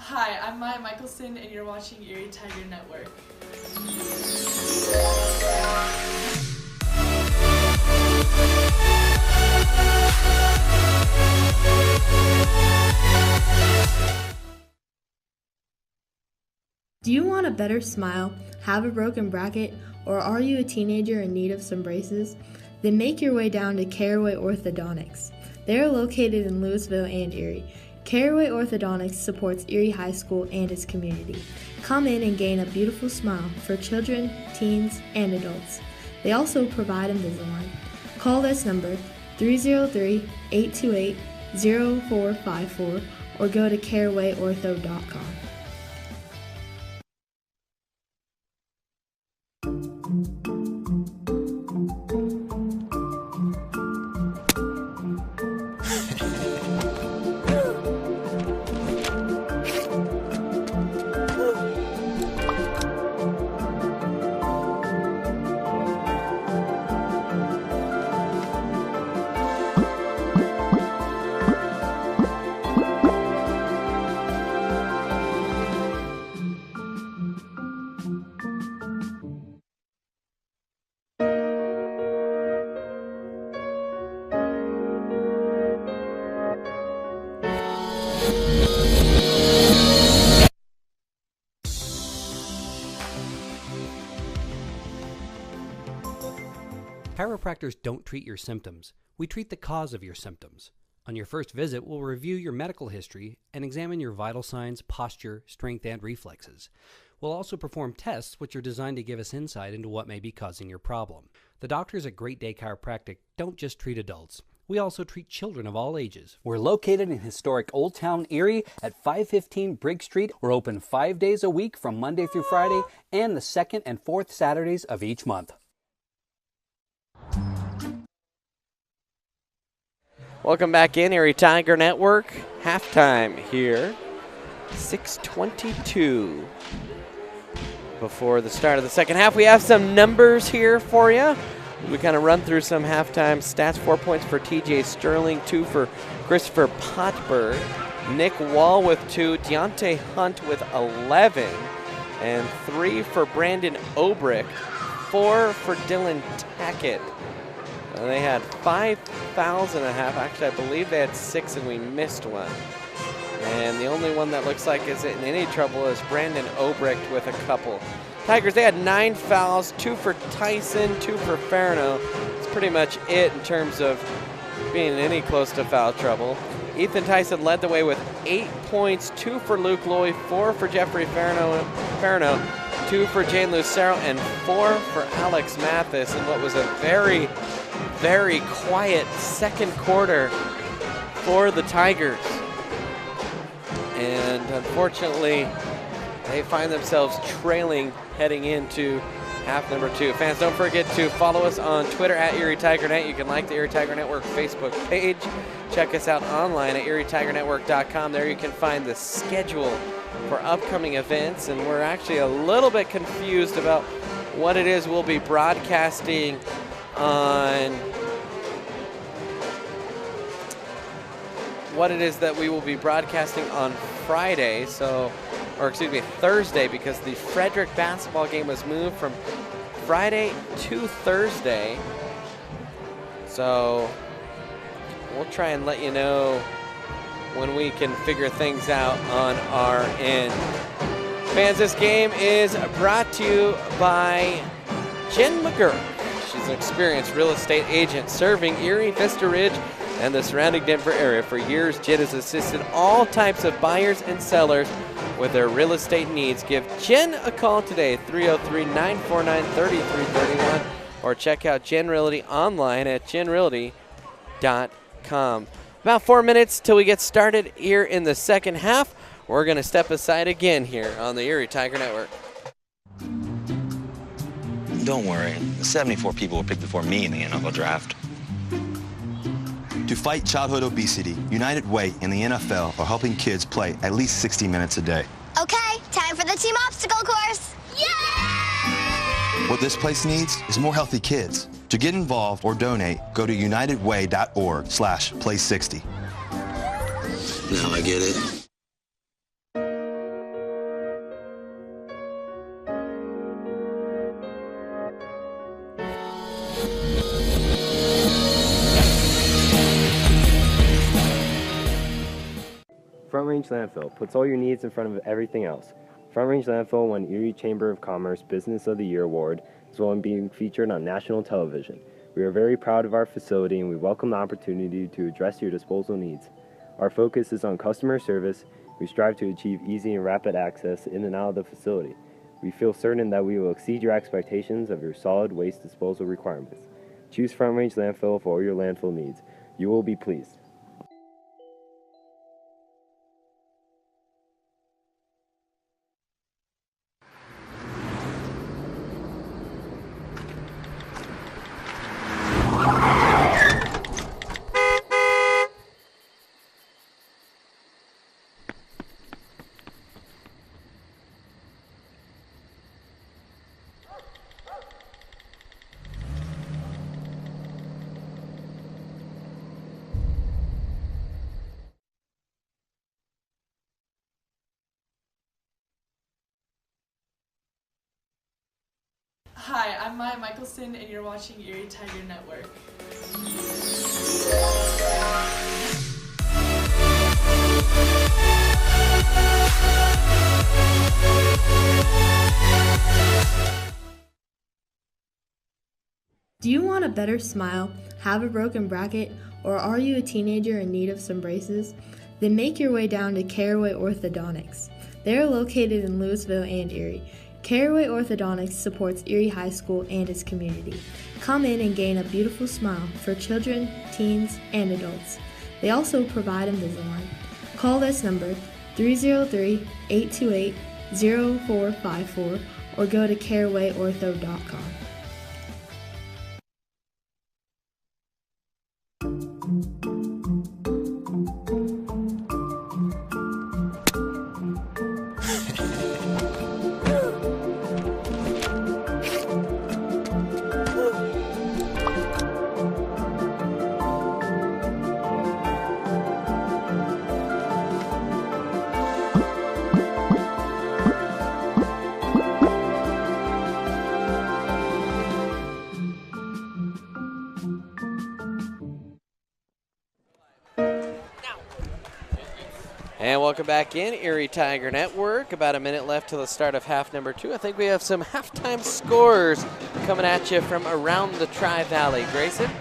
Hi, I'm Maya Michelson, and you're watching Erie Tiger Network. Do you want a better smile, have a broken bracket, or are you a teenager in need of some braces? Then make your way down to Caraway Orthodontics. They are located in Louisville and Erie. Caraway Orthodontics supports Erie High School and its community. Come in and gain a beautiful smile for children, teens, and adults. They also provide Invisalign. Call this number 303-828-0454 or go to carawayortho.com. Chiropractors don't treat your symptoms. We treat the cause of your symptoms. On your first visit, we'll review your medical history and examine your vital signs, posture, strength, and reflexes. We'll also perform tests which are designed to give us insight into what may be causing your problem. The doctors at Great Day Chiropractic don't just treat adults. We also treat children of all ages. We're located in historic Old Town Erie at 515 Briggs Street. We're open 5 days a week from Monday through Friday and the second and fourth Saturdays of each month. Welcome back in, Erie Tiger Network. Halftime here. 6:22 before the start of the second half. We have some numbers here for you. We kind of run through some halftime stats. 4 points for TJ Sterling, 2 for Christopher Potberg, Nick Wall with 2, Deontay Hunt with 11, and 3 for Brandon Obrick, 4 for Dylan Tackett. They had 5 fouls and a half. Actually, I believe they had 6 and we missed one. And the only one that looks like is in any trouble is Brandon Obricht with a couple. Tigers, they had 9 fouls, 2 for Tyson, 2 for Farno. It's pretty much it in terms of being any close to foul trouble. Ethan Tyson led the way with 8 points, 2 for Luke Loy, 4 for Jeffrey Farno, 2 for Jane Lucero, and 4 for Alex Mathis in what was a very, very quiet second quarter for the Tigers. And unfortunately, they find themselves trailing heading into half number 2. Fans, don't forget to follow us on Twitter at Erie Tiger Net. You can like the Erie Tiger Network Facebook page. Check us out online at ErieTigerNetwork.com. There you can find the schedule for upcoming events. And we're actually a little bit confused about what it is we'll be broadcasting on Friday, Thursday, because the Frederick basketball game was moved from Friday to Thursday. So we'll try and let you know when we can figure things out on our end. Fans, this game is brought to you by Jen McGurk. She's an experienced real estate agent serving Erie, Vista Ridge, and the surrounding Denver area. For years, Jen has assisted all types of buyers and sellers with their real estate needs. Give Jen a call today, 303-949-3331, or check out Jen Realty online at genrealty.com. About 4 minutes till we get started here in the second half. We're going to step aside again here on the Erie Tiger Network. Don't worry, 74 people were picked before me in the NFL draft. To fight childhood obesity, United Way and the NFL are helping kids play at least 60 minutes a day. Okay, time for the team obstacle course. Yay! What this place needs is more healthy kids. To get involved or donate, go to unitedway.org/play60. Now I get it. Front Range Landfill puts all your needs in front of everything else. Front Range Landfill won Erie Chamber of Commerce Business of the Year Award, as well as being featured on national television. We are very proud of our facility and we welcome the opportunity to address your disposal needs. Our focus is on customer service. We strive to achieve easy and rapid access in and out of the facility. We feel certain that we will exceed your expectations of your solid waste disposal requirements. Choose Front Range Landfill for all your landfill needs. You will be pleased. Hi, I'm Maya Michelson, and you're watching Erie Tiger Network. Do you want a better smile, have a broken bracket, or are you a teenager in need of some braces? Then make your way down to Caraway Orthodontics. They are located in Louisville and Erie. Caraway Orthodontics supports Erie High School and its community. Come in and gain a beautiful smile for children, teens, and adults. They also provide Invisalign. Call this number 303-828-0454 or go to carawayortho.com. And welcome back in, Erie Tiger Network. About a minute left till the start of half number 2. I think we have some halftime scores coming at you from around the Tri-Valley. Grayson?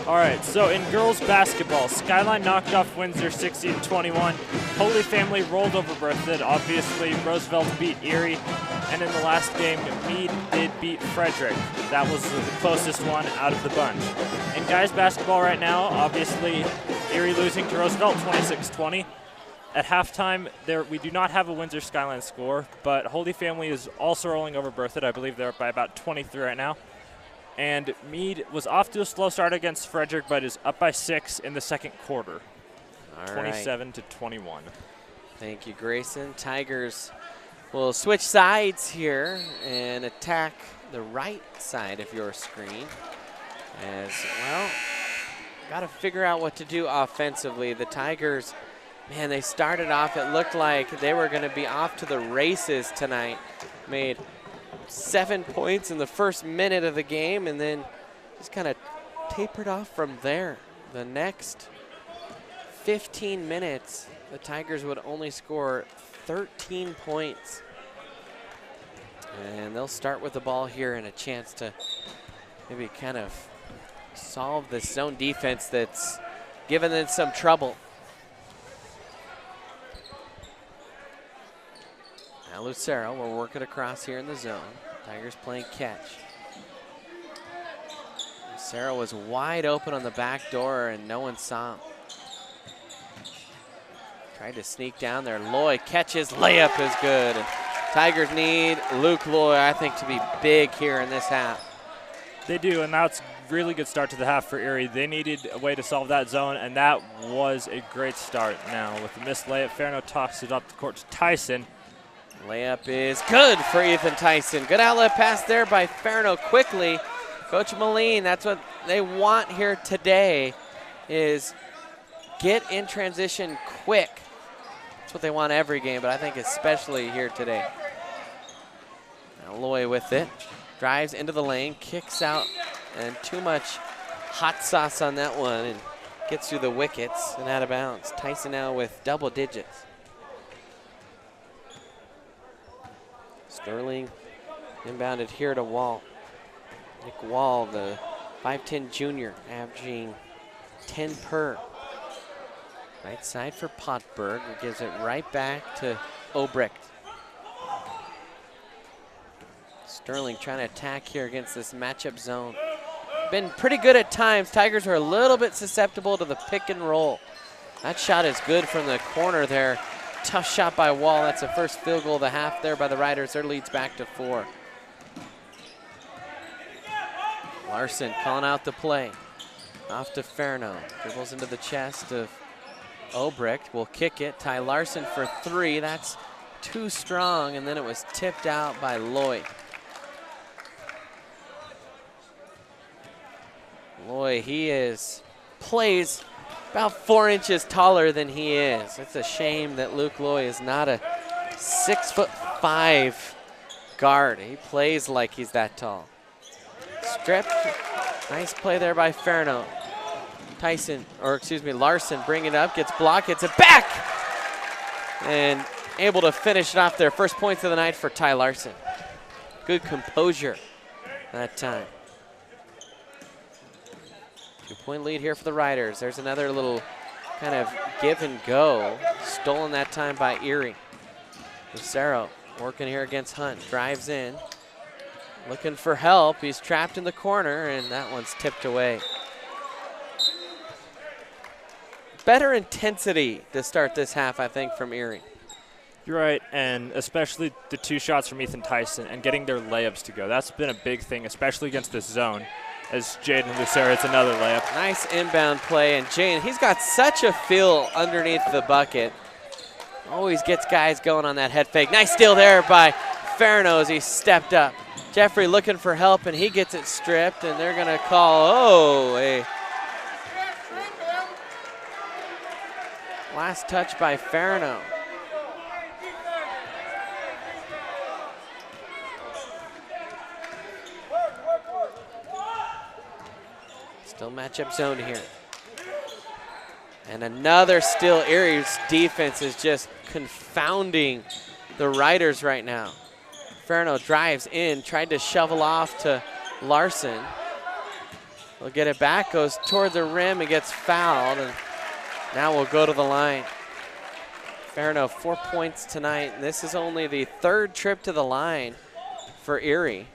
All right, so in girls basketball, Skyline knocked off Windsor 60-21. Holy Family rolled over Berthoud. Obviously, Roosevelt beat Erie. And in the last game, Meade did beat Frederick. That was the closest one out of the bunch. In guys basketball right now, obviously, Erie losing to Roosevelt 26-20. At halftime, we do not have a Windsor Skyline score, but Holy Family is also rolling over Berthoud. I believe they're up by about 23 right now. And Meade was off to a slow start against Frederick, but is up by 6 in the second quarter, 27-21. Thank you, Grayson. Tigers will switch sides here and attack the right side of your screen. As, well, got to figure out what to do offensively. The Tigers, man, they started off, it looked like they were going to be off to the races tonight. Made 7 points in the first minute of the game and then just kind of tapered off from there. The next 15 minutes, the Tigers would only score 13 points. And they'll start with the ball here and a chance to maybe kind of solve this zone defense that's given them some trouble. Now Lucero will work it across here in the zone. Tigers playing catch. Lucero was wide open on the back door and no one saw him. Tried to sneak down there. Loy catches, layup is good. And Tigers need Luke Loy, I think, to be big here in this half. They do, and that's really good start to the half for Erie. They needed a way to solve that zone, and that was a great start. Now with the missed layup, Farno tosses it up the court to Tyson. Layup is good for Ethan Tyson. Good outlet pass there by Farno quickly. Coach Moline, that's what they want here today, is get in transition quick. That's what they want every game, but I think especially here today. Now Loy with it. Drives into the lane, kicks out, and too much hot sauce on that one, and gets through the wickets and out of bounds. Tyson now with double digits. Sterling inbounded here to Wall. Nick Wall, the 5'10 junior, averaging 10 per. Right side for Potberg, who gives it right back to Obrecht. Sterling trying to attack here against this matchup zone. Been pretty good at times. Tigers are a little bit susceptible to the pick and roll. That shot is good from the corner there. Tough shot by Wall. That's the first field goal of the half there by the Riders. Their lead's back to 4. Larson calling out the play. Off to Farno. Dribbles into the chest of Obrecht. Will kick it. Ty Larson for 3. That's too strong, and then it was tipped out by Loy. Loy, plays about 4 inches taller than he is. It's a shame that Luke Loy is not a 6'5" guard. He plays like he's that tall. Stripped. Nice play there by Farno. Larson bring it up, gets blocked, gets it back! And able to finish it off there. First points of the night for Ty Larson. Good composure that time. 2-point lead here for the Riders. There's another little kind of give and go. Stolen that time by Erie. Lucero working here against Hunt. Drives in. Looking for help. He's trapped in the corner, and that one's tipped away. Better intensity to start this half, I think, from Erie. You're right, and especially the 2 shots from Ethan Tyson and getting their layups to go. That's been a big thing, especially against this zone, as Jaden Lucero hits another layup. Nice inbound play, and Jaden, he's got such a feel underneath the bucket. Always gets guys going on that head fake. Nice steal there by Farino as he stepped up. Jeffrey looking for help, and he gets it stripped, and they're going to call, a last touch by Farino. Still matchup zone here. And another steal. Erie's defense is just confounding the Riders right now. Farino drives in, tried to shovel off to Larson. He'll get it back, goes toward the rim and gets fouled. And now we'll go to the line. Farino, 4 points tonight. And this is only the 3rd trip to the line for Erie.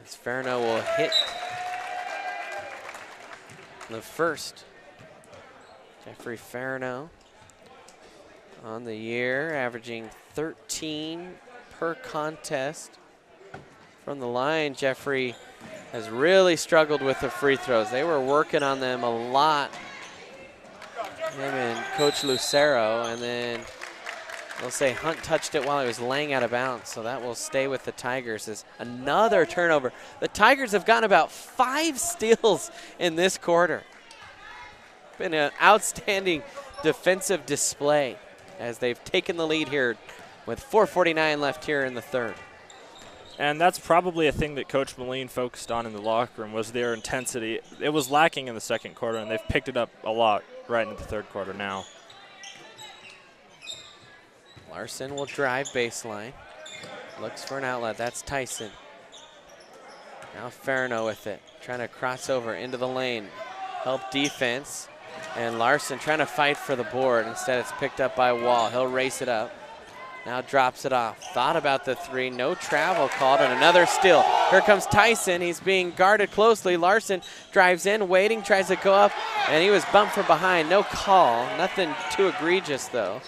As Farino will hit the first. Jeffrey Farino on the year, averaging 13 per contest. From the line, Jeffrey has really struggled with the free throws. They were working on them a lot, him and Coach Lucero, and then they'll say Hunt touched it while he was laying out of bounds, so that will stay with the Tigers as another turnover. The Tigers have gotten about 5 steals in this quarter. Been an outstanding defensive display as they've taken the lead here with 4:49 left here in the 3rd. And that's probably a thing that Coach Moline focused on in the locker room was their intensity. It was lacking in the 2nd quarter, and they've picked it up a lot right into the 3rd quarter now. Larson will drive baseline. Looks for an outlet. That's Tyson. Now Farino with it. Trying to cross over into the lane. Help defense. And Larson trying to fight for the board. Instead, it's picked up by Wall. He'll race it up. Now drops it off. Thought about the 3. No travel called, and another steal. Here comes Tyson. He's being guarded closely. Larson drives in, waiting, tries to go up, and he was bumped from behind. No call. Nothing too egregious, though.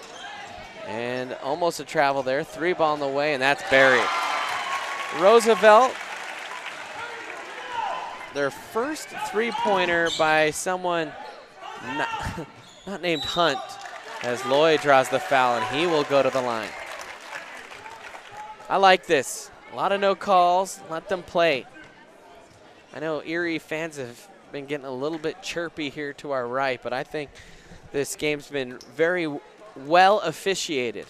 And almost a travel there. 3 ball in the way, and that's buried. Roosevelt, their first 3-pointer by someone not named Hunt, as Lloyd draws the foul, and he will go to the line. I like this. A lot of no calls. Let them play. I know Erie fans have been getting a little bit chirpy here to our right, but I think this game's been very well officiated.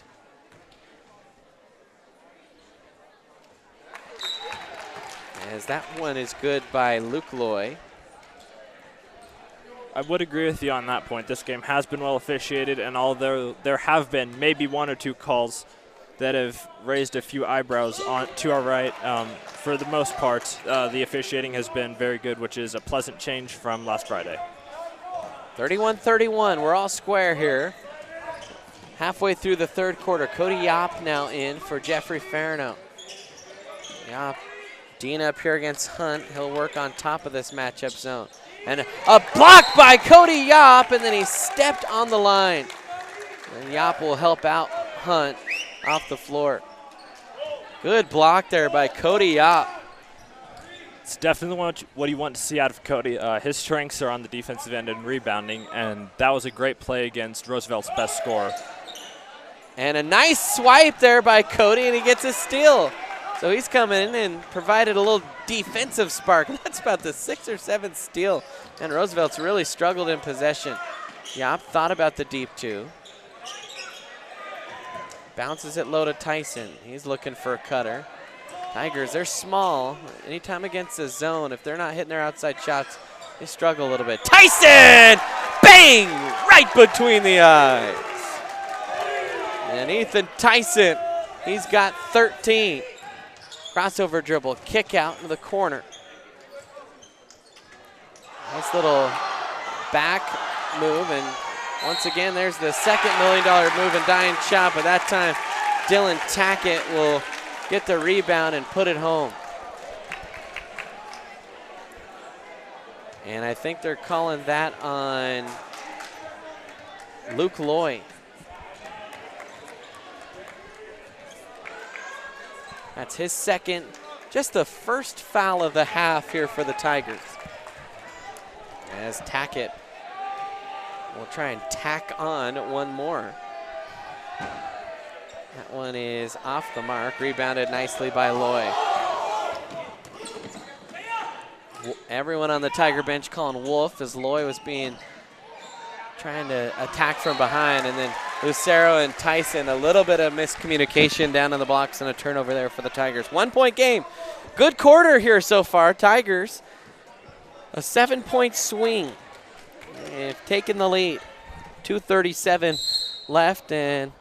As that one is good by Luke Loy. I would agree with you on that point. This game has been well officiated, and although there have been maybe 1 or 2 calls that have raised a few eyebrows on to our right, for the most part, the officiating has been very good, which is a pleasant change from last Friday. 31-31, we're all square here. Halfway through the 3rd quarter, Cody Yop now in for Jeffrey Farino. Yop, Dean up here against Hunt. He'll work on top of this matchup zone. And a block by Cody Yop, and then he stepped on the line. And Yop will help out Hunt off the floor. Good block there by Cody Yop. It's definitely what you want to see out of Cody. His strengths are on the defensive end and rebounding, and that was a great play against Roosevelt's best scorer. And a nice swipe there by Cody, and he gets a steal. So he's coming in and provided a little defensive spark. That's about the 6th or 7th steal. And Roosevelt's really struggled in possession. Yop thought about the deep 2. Bounces it low to Tyson. He's looking for a cutter. Tigers, they're small. Anytime against the zone, if they're not hitting their outside shots, they struggle a little bit. Tyson! Bang! Right between the eyes. And Ethan Tyson He's got 13. Crossover dribble, kick out into the corner. Nice little back move, and once again, there's the second $1 million move and dying shot, but that time Dylan Tackett will get the rebound and put it home. And I think they're calling that on Luke Loy. That's his second, just the first foul of the half here for the Tigers. As Tackett will try and tack on one more. That one is off the mark, rebounded nicely by Loy. Everyone on the Tiger bench calling wolf as Loy was trying to attack from behind, and then Lucero and Tyson, a little bit of miscommunication down in the blocks and a turnover there for the Tigers. 1 point game. Good quarter here so far. Tigers, a 7-point swing. They've taken the lead. 2:37 left, and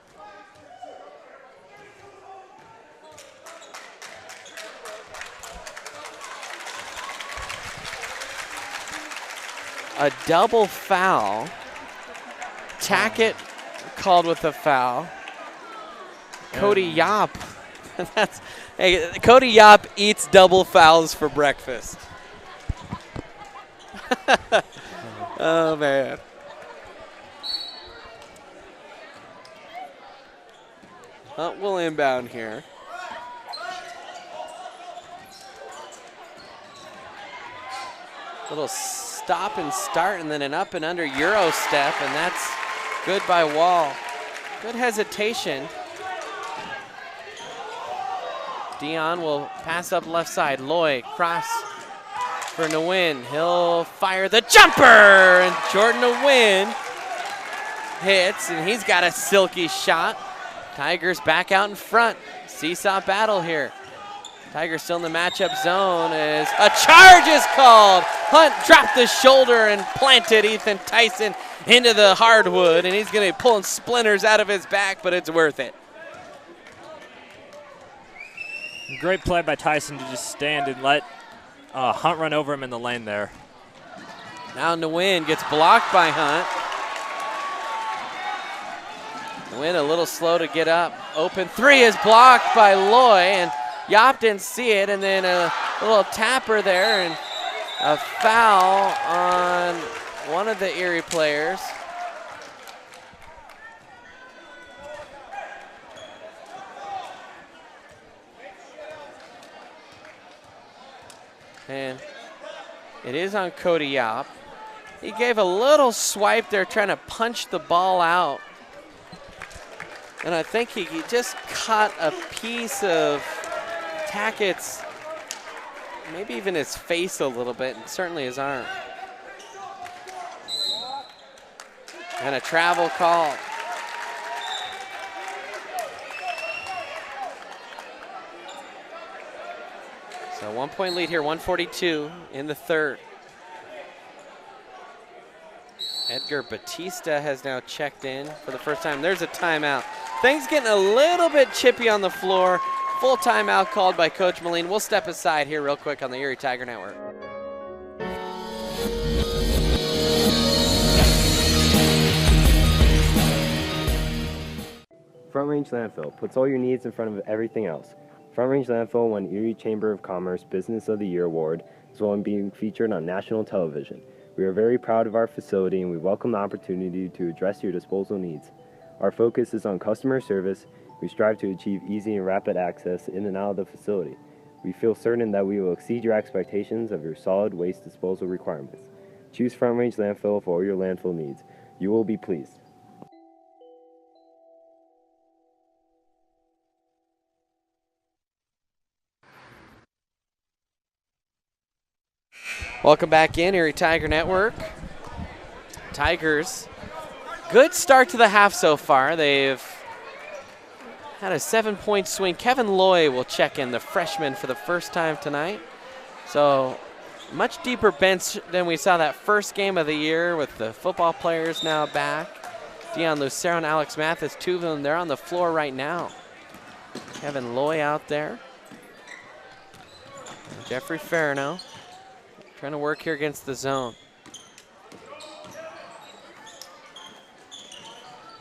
a double foul. Tackett called with a foul. Cody Yop. Cody Yop eats double fouls for breakfast. Oh, man. We'll inbound here. Little stop and start, and then an up and under Euro step, and that's good by Wall. Good hesitation. Dion will pass up left side. Loy, cross for Nguyen. He'll fire the jumper, and Jordan Nguyen hits, and he's got a silky shot. Tigers back out in front. Seesaw battle here. Tigers still in the matchup zone as a charge is called. Hunt dropped the shoulder and planted Ethan Tyson into the hardwood, and he's going to be pulling splinters out of his back, but it's worth it. Great play by Tyson to just stand and let Hunt run over him in the lane there. Now Nguyen gets blocked by Hunt. Nguyen a little slow to get up. Open three is blocked by Loy, and Yop didn't see it, and then a little tapper there, and a foul on one of the Erie players. And it is on Cody Yop. He gave a little swipe there trying to punch the ball out. And I think he just caught a piece of Tackett's, maybe even his face a little bit, and certainly his arm. And a travel call. So 1 point lead here, 1:42 in the third. Edgar Batista has now checked in for the first time. There's a timeout. Things getting a little bit chippy on the floor. Full timeout called by Coach Moline. We'll step aside here real quick on the Erie Tiger Network. Front Range Landfill puts all your needs in front of everything else. Front Range Landfill won Erie Chamber of Commerce Business of the Year Award, as well as being featured on national television. We are very proud of our facility, and we welcome the opportunity to address your disposal needs. Our focus is on customer service. We strive to achieve easy and rapid access in and out of the facility. We feel certain that we will exceed your expectations of your solid waste disposal requirements. Choose Front Range Landfill for all your landfill needs. You will be pleased. Welcome back in, Erie Tiger Network. Tigers, good start to the half so far. They've had a 7-point swing. Kevin Loy will check in, the freshman, for the first time tonight. So much deeper bench than we saw that first game of the year with the football players now back. Dion Lucero and Alex Mathis, two of them, they're on the floor right now. Kevin Loy out there. And Jeffrey Farino trying to work here against the zone.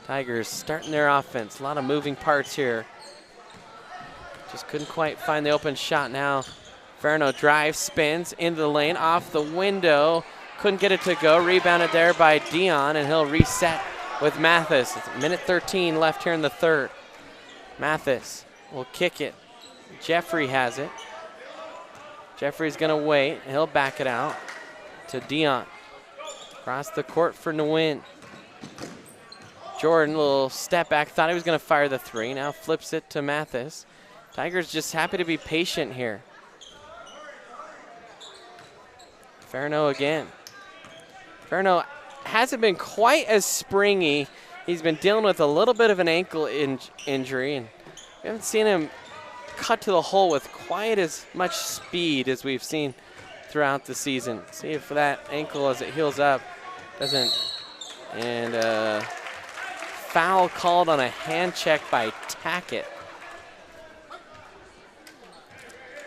Tigers starting their offense. A lot of moving parts here. Just couldn't quite find the open shot now. Farino drives, spins into the lane, off the window. Couldn't get it to go. Rebounded there by Dion, and he'll reset with Mathis. It's minute 13 left here in the third. Mathis will kick it. Jeffrey has it. Jeffrey's gonna wait. He'll back it out to Dion. Across the court for Nguyen. Jordan, a little step back, thought he was gonna fire the three. Now flips it to Mathis. Tigers just happy to be patient here. Farino again. Farino hasn't been quite as springy. He's been dealing with a little bit of an ankle injury, and we haven't seen him cut to the hole with quite as much speed as we've seen throughout the season. See if that ankle, as it heals up, doesn't. And foul called on a hand check by Tackett.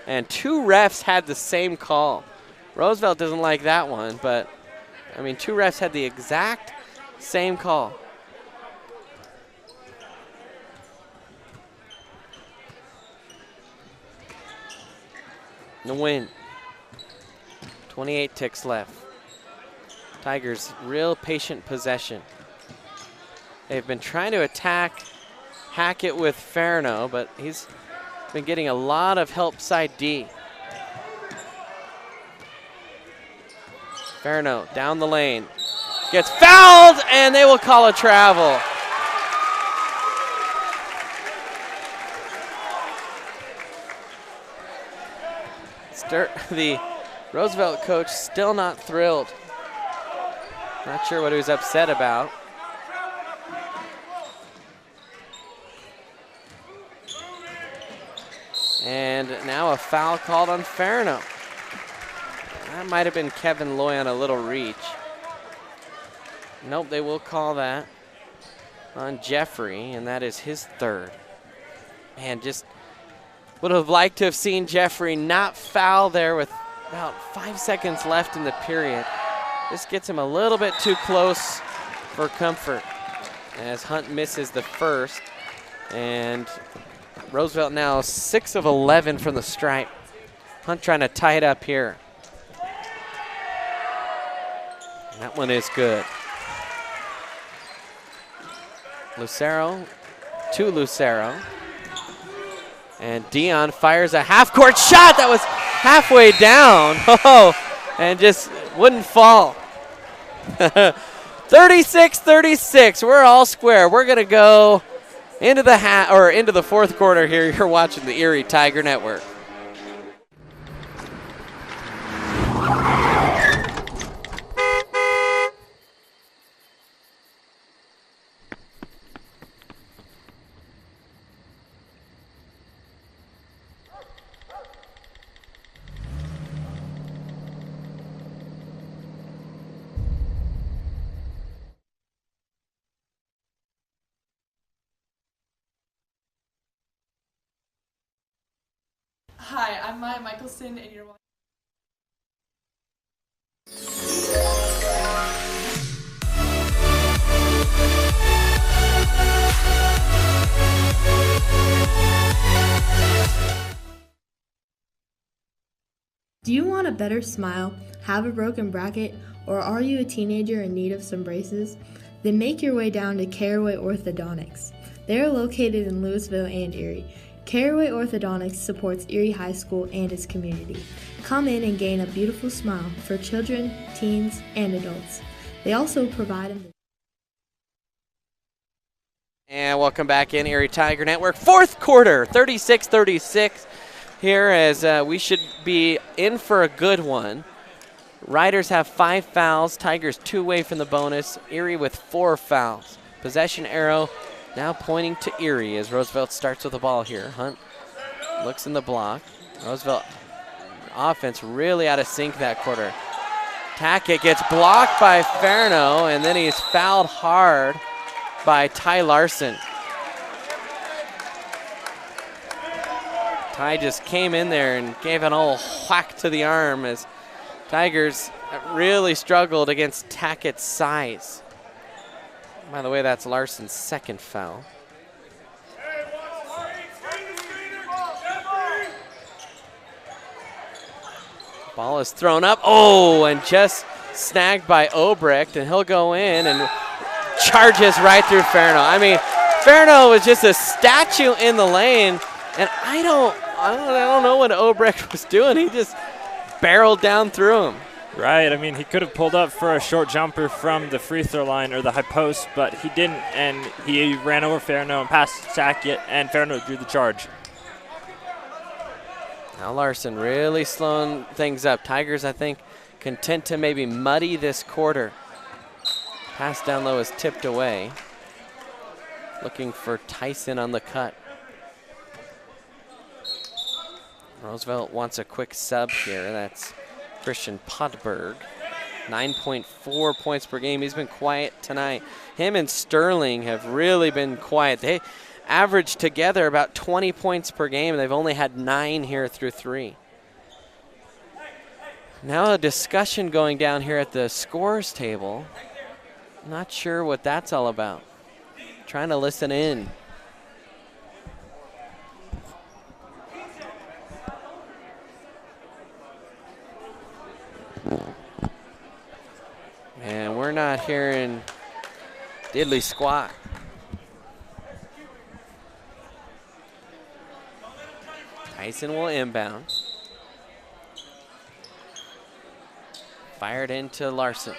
And two refs had the same call. Roosevelt doesn't like that one, but I mean, two refs had the exact same call. The win. 28 ticks left. Tigers, real patient possession. They've been trying to attack Hackett with Farino, but he's been getting a lot of help side D. Farino down the lane. Gets fouled, and they will call a travel. The Roosevelt coach still not thrilled. Not sure what he was upset about. And now a foul called on Farino. That might have been Kevin Loy on a little reach. Nope, they will call that on Jeffrey, and that is his third. Man, just would have liked to have seen Jeffrey not foul there with about 5 seconds left in the period. This gets him a little bit too close for comfort as Hunt misses the first. And Roosevelt now 6 of 11 from the stripe. Hunt trying to tie it up here. That one is good. Lucero to Lucero. And Dion fires a half-court shot that was halfway down. Oh, and just wouldn't fall. 36-36, we're all square. We're gonna go into the fourth quarter here. You're watching the Erie Tiger Network. Hi, I'm Maya Michelson, and you're watching. Do you want a better smile, have a broken bracket, or are you a teenager in need of some braces? Then make your way down to Caraway Orthodontics. They are located in Louisville and Erie. Caraway Orthodontics supports Erie High School and its community. Come in and gain a beautiful smile for children, teens, and adults. They also provide And welcome back in Erie Tiger Network. Fourth quarter, 36-36 here as we should be in for a good one. Riders have 5 fouls, Tigers 2 away from the bonus, Erie with 4 fouls. Possession arrow now pointing to Erie as Roosevelt starts with the ball here. Hunt looks in the block. Roosevelt offense really out of sync that quarter. Tackett gets blocked by Farino, and then he's fouled hard by Ty Larson. Ty just came in there and gave an old whack to the arm as Tigers really struggled against Tackett's size. By the way, that's Larson's second foul. Ball is thrown up. Oh, and just snagged by Obrecht, and he'll go in and charges right through Farno. I mean, Farno was just a statue in the lane, and I don't know what Obrecht was doing. He just barreled down through him. Right, I mean, he could have pulled up for a short jumper from the free throw line or the high post, but he didn't, and he ran over Farno and passed Sackett, and Farno drew the charge. Now Larson really slowing things up. Tigers, I think, content to maybe muddy this quarter. Pass down low is tipped away. Looking for Tyson on the cut. Roosevelt wants a quick sub here. That's Christian Podberg. 9.4 points per game. He's been quiet tonight. Him and Sterling have really been quiet. They average together about 20 points per game. They've only had 9 here through 3. Now a discussion going down here at the scores table. Not sure what that's all about. Trying to listen in. And we're not hearing diddly squat. Tyson will inbound. Fired into Larson.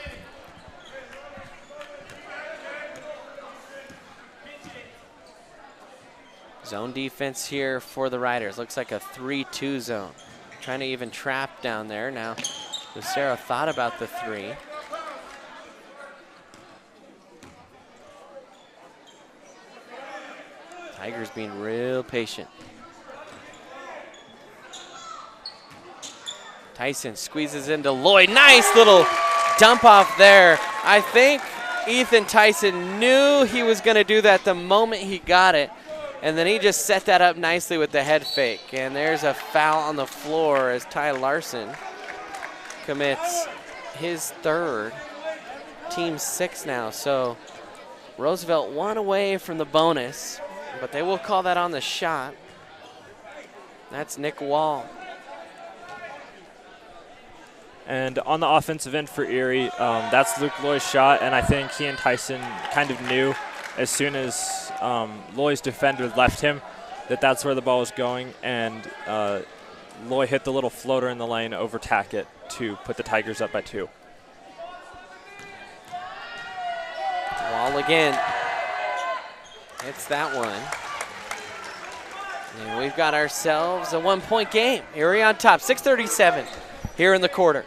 Zone defense here for the Riders. Looks like a 3-2 zone. Trying to even trap down there. Now, Lucero thought about the 3. Tigers being real patient. Tyson squeezes into Lloyd. Nice little dump off there. I think Ethan Tyson knew he was going to do that the moment he got it. And then he just set that up nicely with the head fake. And there's a foul on the floor as Ty Larson commits his 3rd. Team 6 now. So Roosevelt 1 away from the bonus, but they will call that on the shot. That's Nick Wall. And on the offensive end for Erie, that's Luke Loy's shot, and I think he and Tyson kind of knew as soon as Loy's defender left him that that's where the ball was going, and Loy hit the little floater in the lane over Tackett to put the Tigers up by 2. Wall again. Hits that one. And we've got ourselves a 1-point game. Erie on top, 6:37 here in the quarter.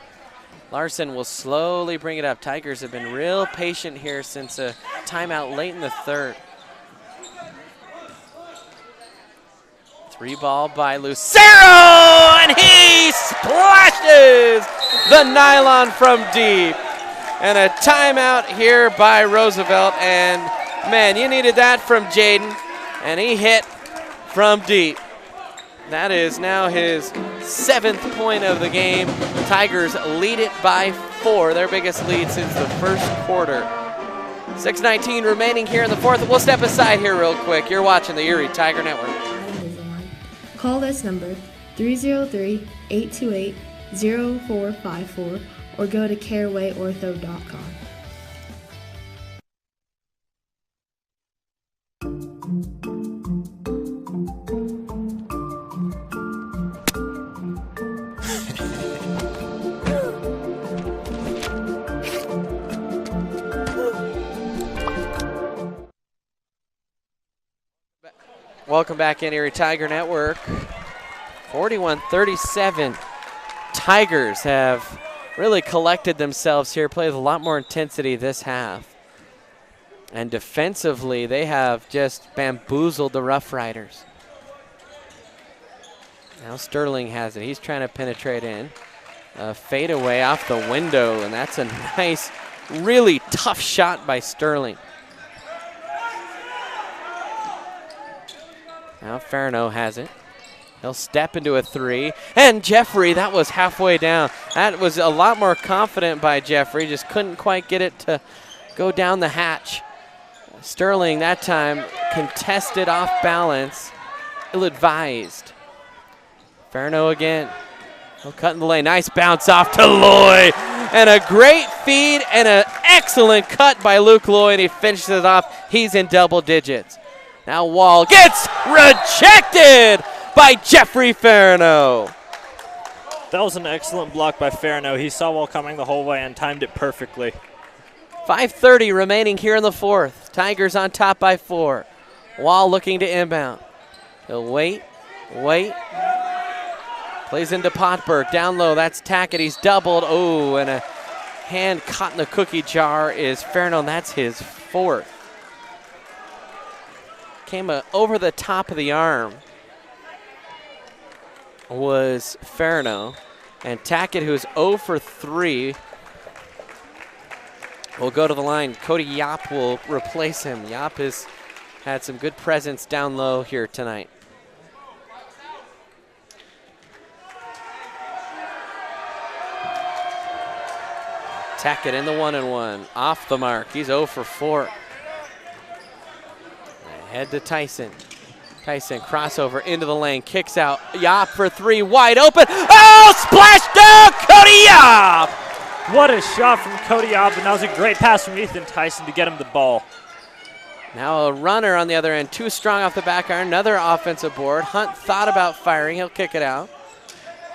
Larson will slowly bring it up. Tigers have been real patient here since a timeout late in the 3rd. 3 ball by Lucero, and he splashes the nylon from deep. And a timeout here by Roosevelt, and man, you needed that from Jaden, and he hit from deep. That is now his 7th point of the game. Tigers lead it by 4, their biggest lead since the 1st quarter. 6:19 remaining here in the 4th. We'll step aside here real quick. You're watching the Erie Tiger Network. Call this number, 303-828-0454, or go to carewayortho.com. Welcome back in Erie Tiger Network. 41-37. Tigers have really collected themselves here, played with a lot more intensity this half. And defensively, they have just bamboozled the Rough Riders. Now Sterling has it. He's trying to penetrate in. A fadeaway off the window, and that's a nice, really tough shot by Sterling. Now Farno has it. He'll step into a 3. And Jeffrey, that was halfway down. That was a lot more confident by Jeffrey. Just couldn't quite get it to go down the hatch. Sterling that time contested off balance. Ill-advised. Ferno again. He'll cut in the lane. Nice bounce off to Loy. And a great feed and an excellent cut by Luke Loy, and he finishes it off. He's in double digits. Now Wall gets rejected by Jeffrey Ferno. That was an excellent block by Ferno. He saw Wall coming the whole way and timed it perfectly. 5:30 remaining here in the fourth. Tigers on top by 4. Wall looking to inbound. He'll wait. Plays into Potberg. Down low, that's Tackett. He's doubled. Oh, and a hand caught in the cookie jar is Ferno, and that's his 4th. Came over the top of the arm was Ferno. And Tackett, who's 0 for 3, will go to the line. Cody Yop will replace him. Yop has had some good presence down low here tonight. Tackett in the 1-and-1. Off the mark. He's 0 for 4. Ahead to Tyson. Tyson crossover into the lane. Kicks out. Yop for 3. Wide open. Oh, splash dunk! Cody Yop! What a shot from Cody Yop, and that was a great pass from Ethan Tyson to get him the ball. Now a runner on the other end. Too strong off the back iron. Another offensive board. Hunt thought about firing. He'll kick it out.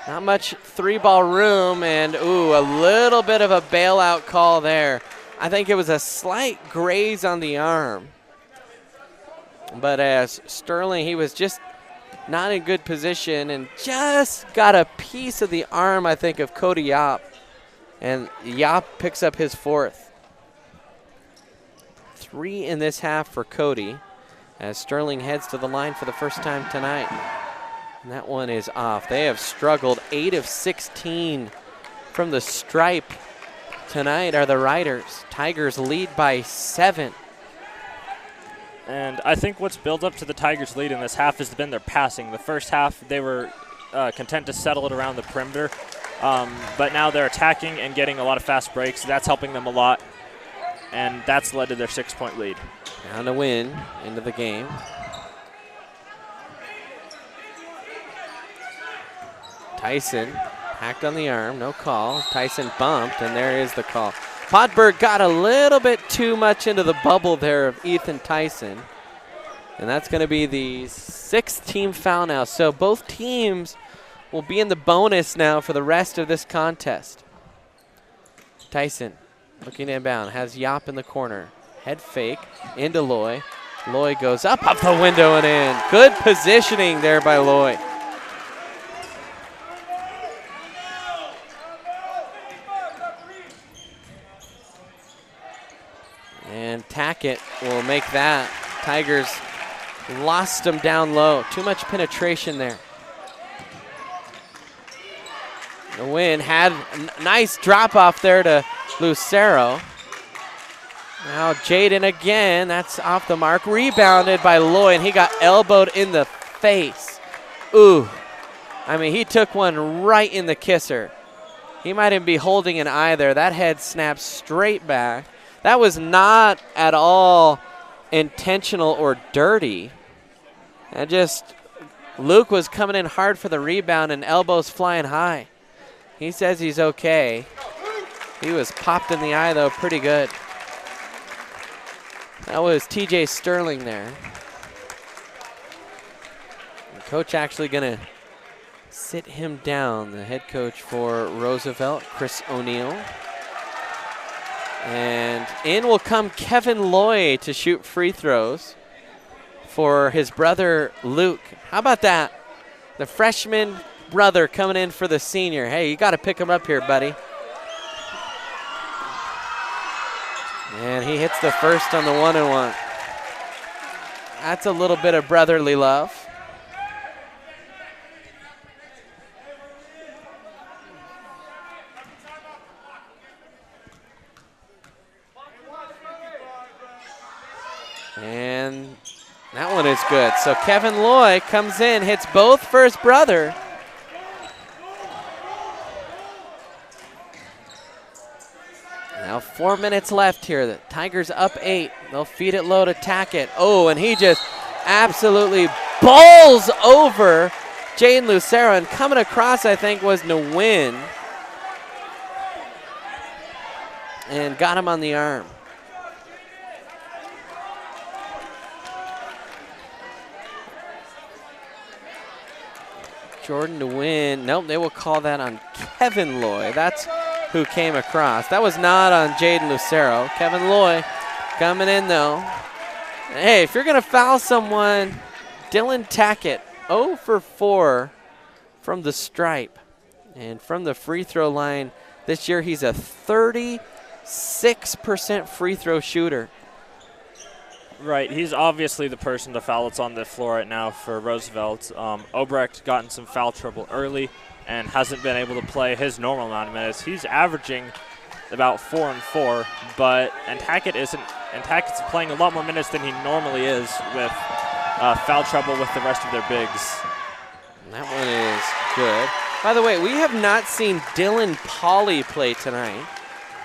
Not much 3-ball room, and ooh, a little bit of a bailout call there. I think it was a slight graze on the arm. But as Sterling, he was just not in good position and just got a piece of the arm, I think, of Cody Yop. And Yop picks up his 4th. 3 in this half for Cody as Sterling heads to the line for the first time tonight. And that one is off. They have struggled. 8 of 16 from the stripe tonight are the Riders. Tigers lead by 7. And I think what's built up to the Tigers' lead in this half has been their passing. The first half, they were content to settle it around the perimeter. But now they're attacking and getting a lot of fast breaks. That's helping them a lot. And that's led to their 6-point lead. Down to win into the game. Tyson hacked on the arm, no call. Tyson bumped, and there is the call. Potberg got a little bit too much into the bubble there of Ethan Tyson. And that's going to be the 6th team foul now. So both teams will be in the bonus now for the rest of this contest. Tyson looking inbound, has Yop in the corner. Head fake into Loy. Loy goes up the window and in. Good positioning there by Loy. And Tackett will make that. Tigers lost him down low. Too much penetration there. The win had a nice drop off there to Lucero. Now Jaden again. That's off the mark. Rebounded by Loy, and he got elbowed in the face. Ooh. I mean, he took one right in the kisser. He might even be holding an eye there. That head snapped straight back. That was not at all intentional or dirty. And just Luke was coming in hard for the rebound and elbows flying high. He says he's okay. He was popped in the eye, though, pretty good. That was TJ Sterling there. The coach actually going to sit him down, the head coach for Roosevelt, Chris O'Neill. And in will come Kevin Loy to shoot free throws for his brother Luke. How about that? The freshman brother coming in for the senior. Hey, you got to pick him up here, buddy. And he hits the first on the 1-and-1. That's a little bit of brotherly love. And that one is is good. So Kevin Loy comes in, hits both for his brother. Now 4 minutes left here. The Tigers up 8. They'll feed it low to Tackett. Oh, and he just absolutely bowls over Jaden Lucero, and coming across, I think, was Nguyen. And got him on the arm. Jordan Nguyen. Nope, they will call that on Kevin Loy. That's who came across. That was not on Jaden Lucero. Kevin Loy coming in, though. Hey, if you're going to foul someone, Dylan Tackett, 0 for 4 from the stripe. And from the free throw line this year, he's a 36% free throw shooter. Right, he's obviously the person to foul that's on the floor right now for Roosevelt. Obrecht got in some foul trouble early and hasn't been able to play his normal amount of minutes. He's averaging about 4 and 4, and Tackett's playing a lot more minutes than he normally is with foul trouble with the rest of their bigs. And that one is good. By the way, we have not seen Dylan Pauly play tonight.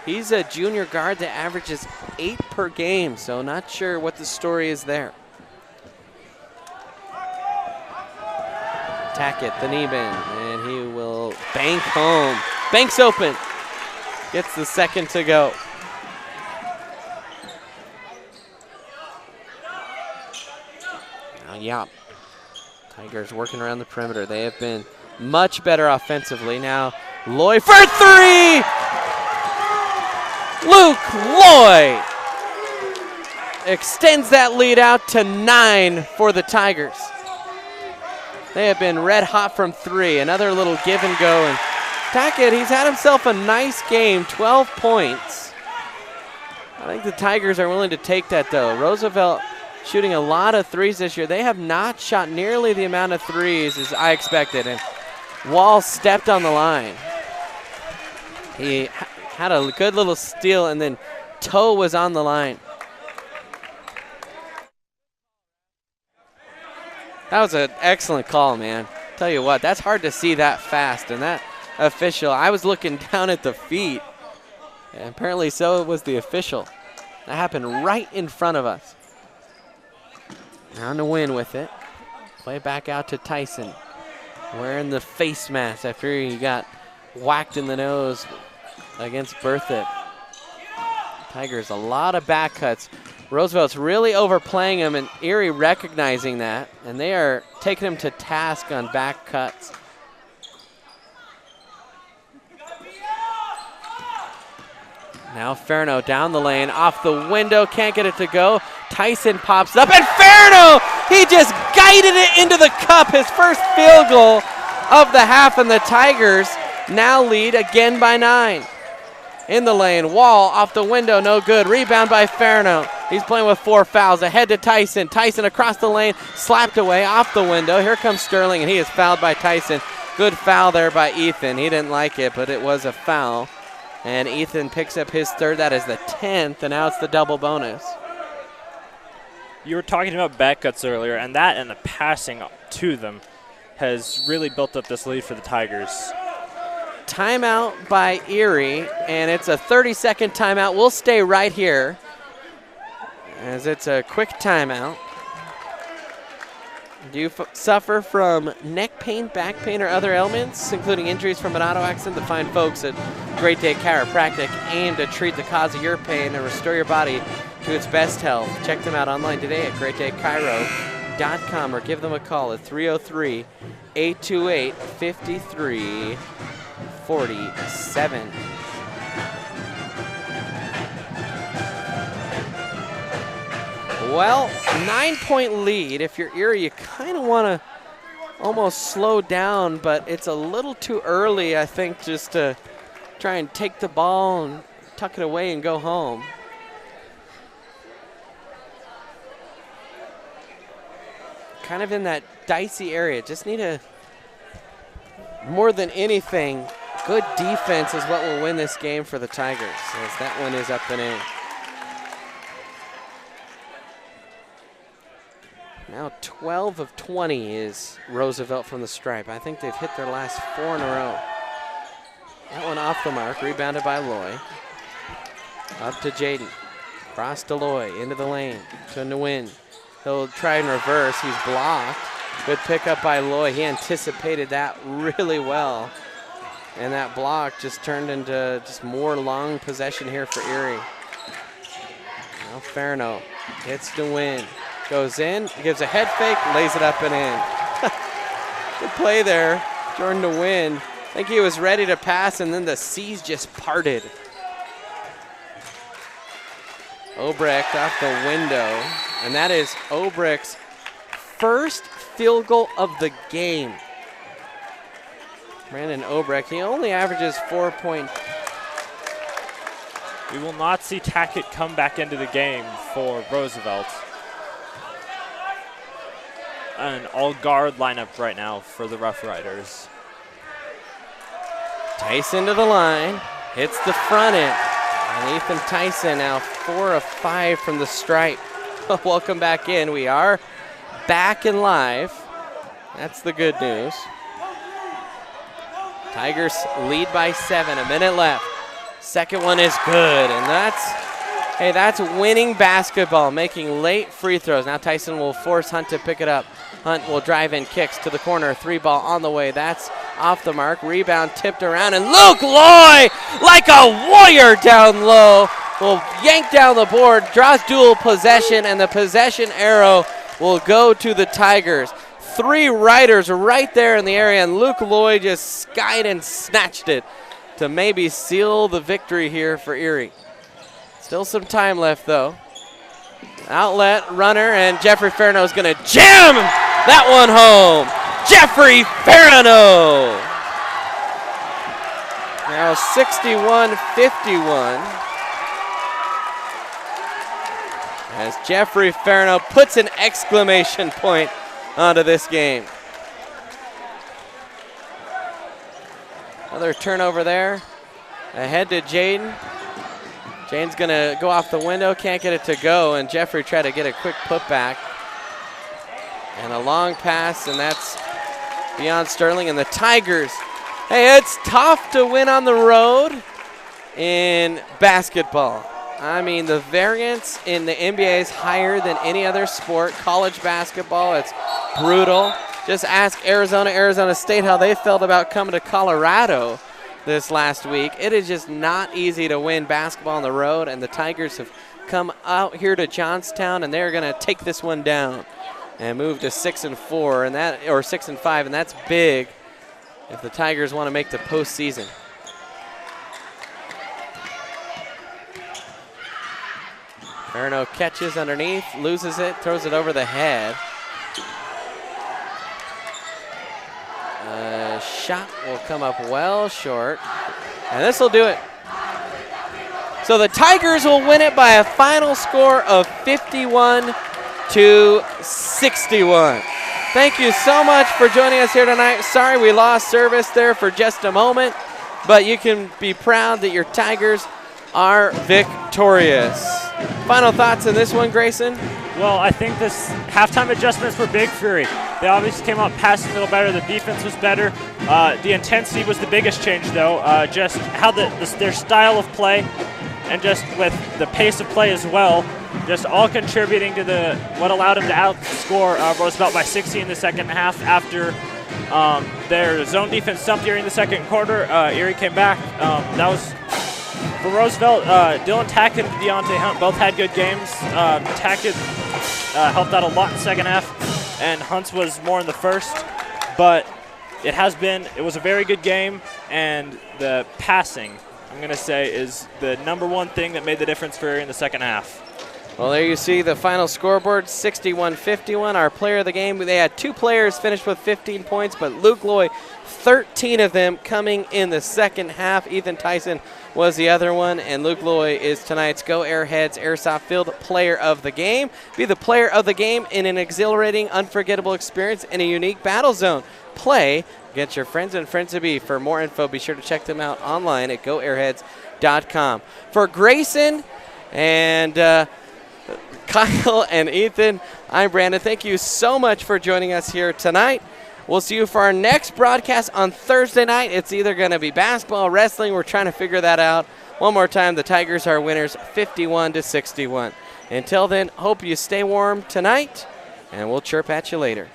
He's a junior guard that averages 8 per game, so not sure what the story is there. Tackett, the knee bend, and he will bank home. Banks open. Gets the second to go. Now, yeah, Tigers working around the perimeter. They have been much better offensively. Now, Loy for 3! Luke Loy extends that lead out to 9 for the Tigers. They have been red hot from 3. Another little give and go. And Tackett, he's had himself a nice game, 12 points. I think the Tigers are willing to take that, though. Roosevelt shooting a lot of threes this year. They have not shot nearly the amount of threes as I expected. And Wall stepped on the line. He had a good little steal, and then Toe was on the line. That was an excellent call, man. Tell you what, that's hard to see that fast. And that official, I was looking down at the feet. And apparently so was the official. That happened right in front of us. Now to win with it. Play back out to Tyson. Wearing the face mask after he got whacked in the nose against Berthet. Tigers, a lot of back cuts. Roosevelt's really overplaying him, and Erie recognizing that, and they are taking him to task on back cuts. Now Ferno down the lane, off the window, can't get it to go. Tyson pops up, and Ferno, he just guided it into the cup. His first field goal of the half, and the Tigers now lead again by 9. In the lane, Wall off the window, no good. Rebound by Ferno. He's playing with 4 fouls. Ahead to Tyson. Tyson across the lane, slapped away off the window. Here comes Sterling, and he is fouled by Tyson. Good foul there by Ethan. He didn't like it, but it was a foul. And Ethan picks up his third. That is the 10th, and now it's the double bonus. You were talking about back cuts earlier, and that and the passing to them has really built up this lead for the Tigers. Timeout by Erie, and it's a 30-second timeout. We'll stay right here as it's a quick timeout. Do you suffer from neck pain, back pain, or other ailments, including injuries from an auto accident? The fine folks at Great Day Chiropractic aim to treat the cause of your pain and restore your body to its best health. Check them out online today at greatdaychiro.com or give them a call at 303-828-5347. Well, 9-point lead. If you're Erie, you kind of want to almost slow down, but it's a little too early, I think, just to try and take the ball and tuck it away and go home. Kind of in that dicey area. Just need a, more than anything, good defense is what will win this game for the Tigers, as that one is up and in. Now 12 of 20 is Roosevelt from the stripe. I think they've hit their last 4 in a row. That one off the mark, rebounded by Loy. Up to Jaden. Cross to Loy, into the lane, to Nguyen. He'll try and reverse, he's blocked. Good pickup by Loy, he anticipated that really well. And that block just turned into just more long possession here for Erie. Now Ferno hits Nguyen, goes in, gives a head fake, lays it up and in. Good play there, Jordan Nguyen. I think he was ready to pass and then the seas just parted. Obrecht off the window, and that is Obrecht's first field goal of the game. Brandon Obrecht, he only averages 4 points. We will not see Tackett come back into the game for Roosevelt. An all-guard lineup right now for the Rough Riders. Tyson to the line, hits the front end. And Ethan Tyson now 4 of 5 from the stripe. Welcome back in. We are back and live. That's the good news. Tigers lead by 7, a minute left. Second one is good, and that's winning basketball, making late free throws. Now Tyson will force Hunt to pick it up. Hunt will drive in, kicks to the corner, 3-ball on the way. That's off the mark, rebound tipped around, and Luke Loy, like a warrior down low, will yank down the board, draws dual possession, and the possession arrow will go to the Tigers. 3 Riders right there in the area, and Luke Loy just skied and snatched it to maybe seal the victory here for Erie. Still some time left, though. Outlet, runner, and Jeffrey Ferno is going to jam that one home. Jeffrey Ferno. Now 61-51. As Jeffrey Ferno puts an exclamation point onto this game. Another turnover there. Ahead to Jaden. Jaden's going to go off the window, can't get it to go, and Jeffrey tried to get a quick putback. And a long pass, and that's beyond Sterling. And the Tigers, hey, it's tough to win on the road in basketball. I mean, the variance in the NBA is higher than any other sport. College basketball, it's brutal. Just ask Arizona State how they felt about coming to Colorado this last week. It is just not easy to win basketball on the road, and the Tigers have come out here to Johnstown, and they're going to take this one down and move to 6-4, and that, or 6-5, and that's big if the Tigers want to make the postseason. Ferno catches underneath, loses it, throws it over the head. Shot will come up well short, and this will do it. So the Tigers will win it by a final score of 51-61. Thank you so much for joining us here tonight. Sorry we lost service there for just a moment, but you can be proud that your Tigers are victorious. Final thoughts on this one, Grayson? Well, I think this halftime adjustments were big for Erie. They obviously came out passing a little better. The defense was better. The intensity was the biggest change, though. Just how their style of play and just with the pace of play as well, just all contributing to what allowed them to outscore Roosevelt by 60 in the second half after their zone defense stumped Erie in the second quarter. Erie came back. That was for Roosevelt. Dylan Tackett and Deontay Hunt both had good games. Tackett helped out a lot in the second half, and Hunt's was more in the first. But it was a very good game, and the passing, I'm going to say, is the #1 thing that made the difference for Erie in the second half. Well, there you see the final scoreboard, 61-51. Our player of the game, they had 2 players finish with 15 points, but Luke Loy, 13 of them coming in the second half. Ethan Tyson was the other one, and Luke Loy is tonight's Go Airheads Airsoft Field player of the game. Be the player of the game in an exhilarating, unforgettable experience in a unique battle zone. Play against your friends and friends-to-be. For more info, be sure to check them out online at goairheads.com. For Grayson and Kyle and Ethan, I'm Brandon. Thank you so much for joining us here tonight. We'll see you for our next broadcast on Thursday night. It's either going to be basketball, wrestling. We're trying to figure that out. One more time, the Tigers are winners 51-61. Until then, hope you stay warm tonight, and we'll chirp at you later.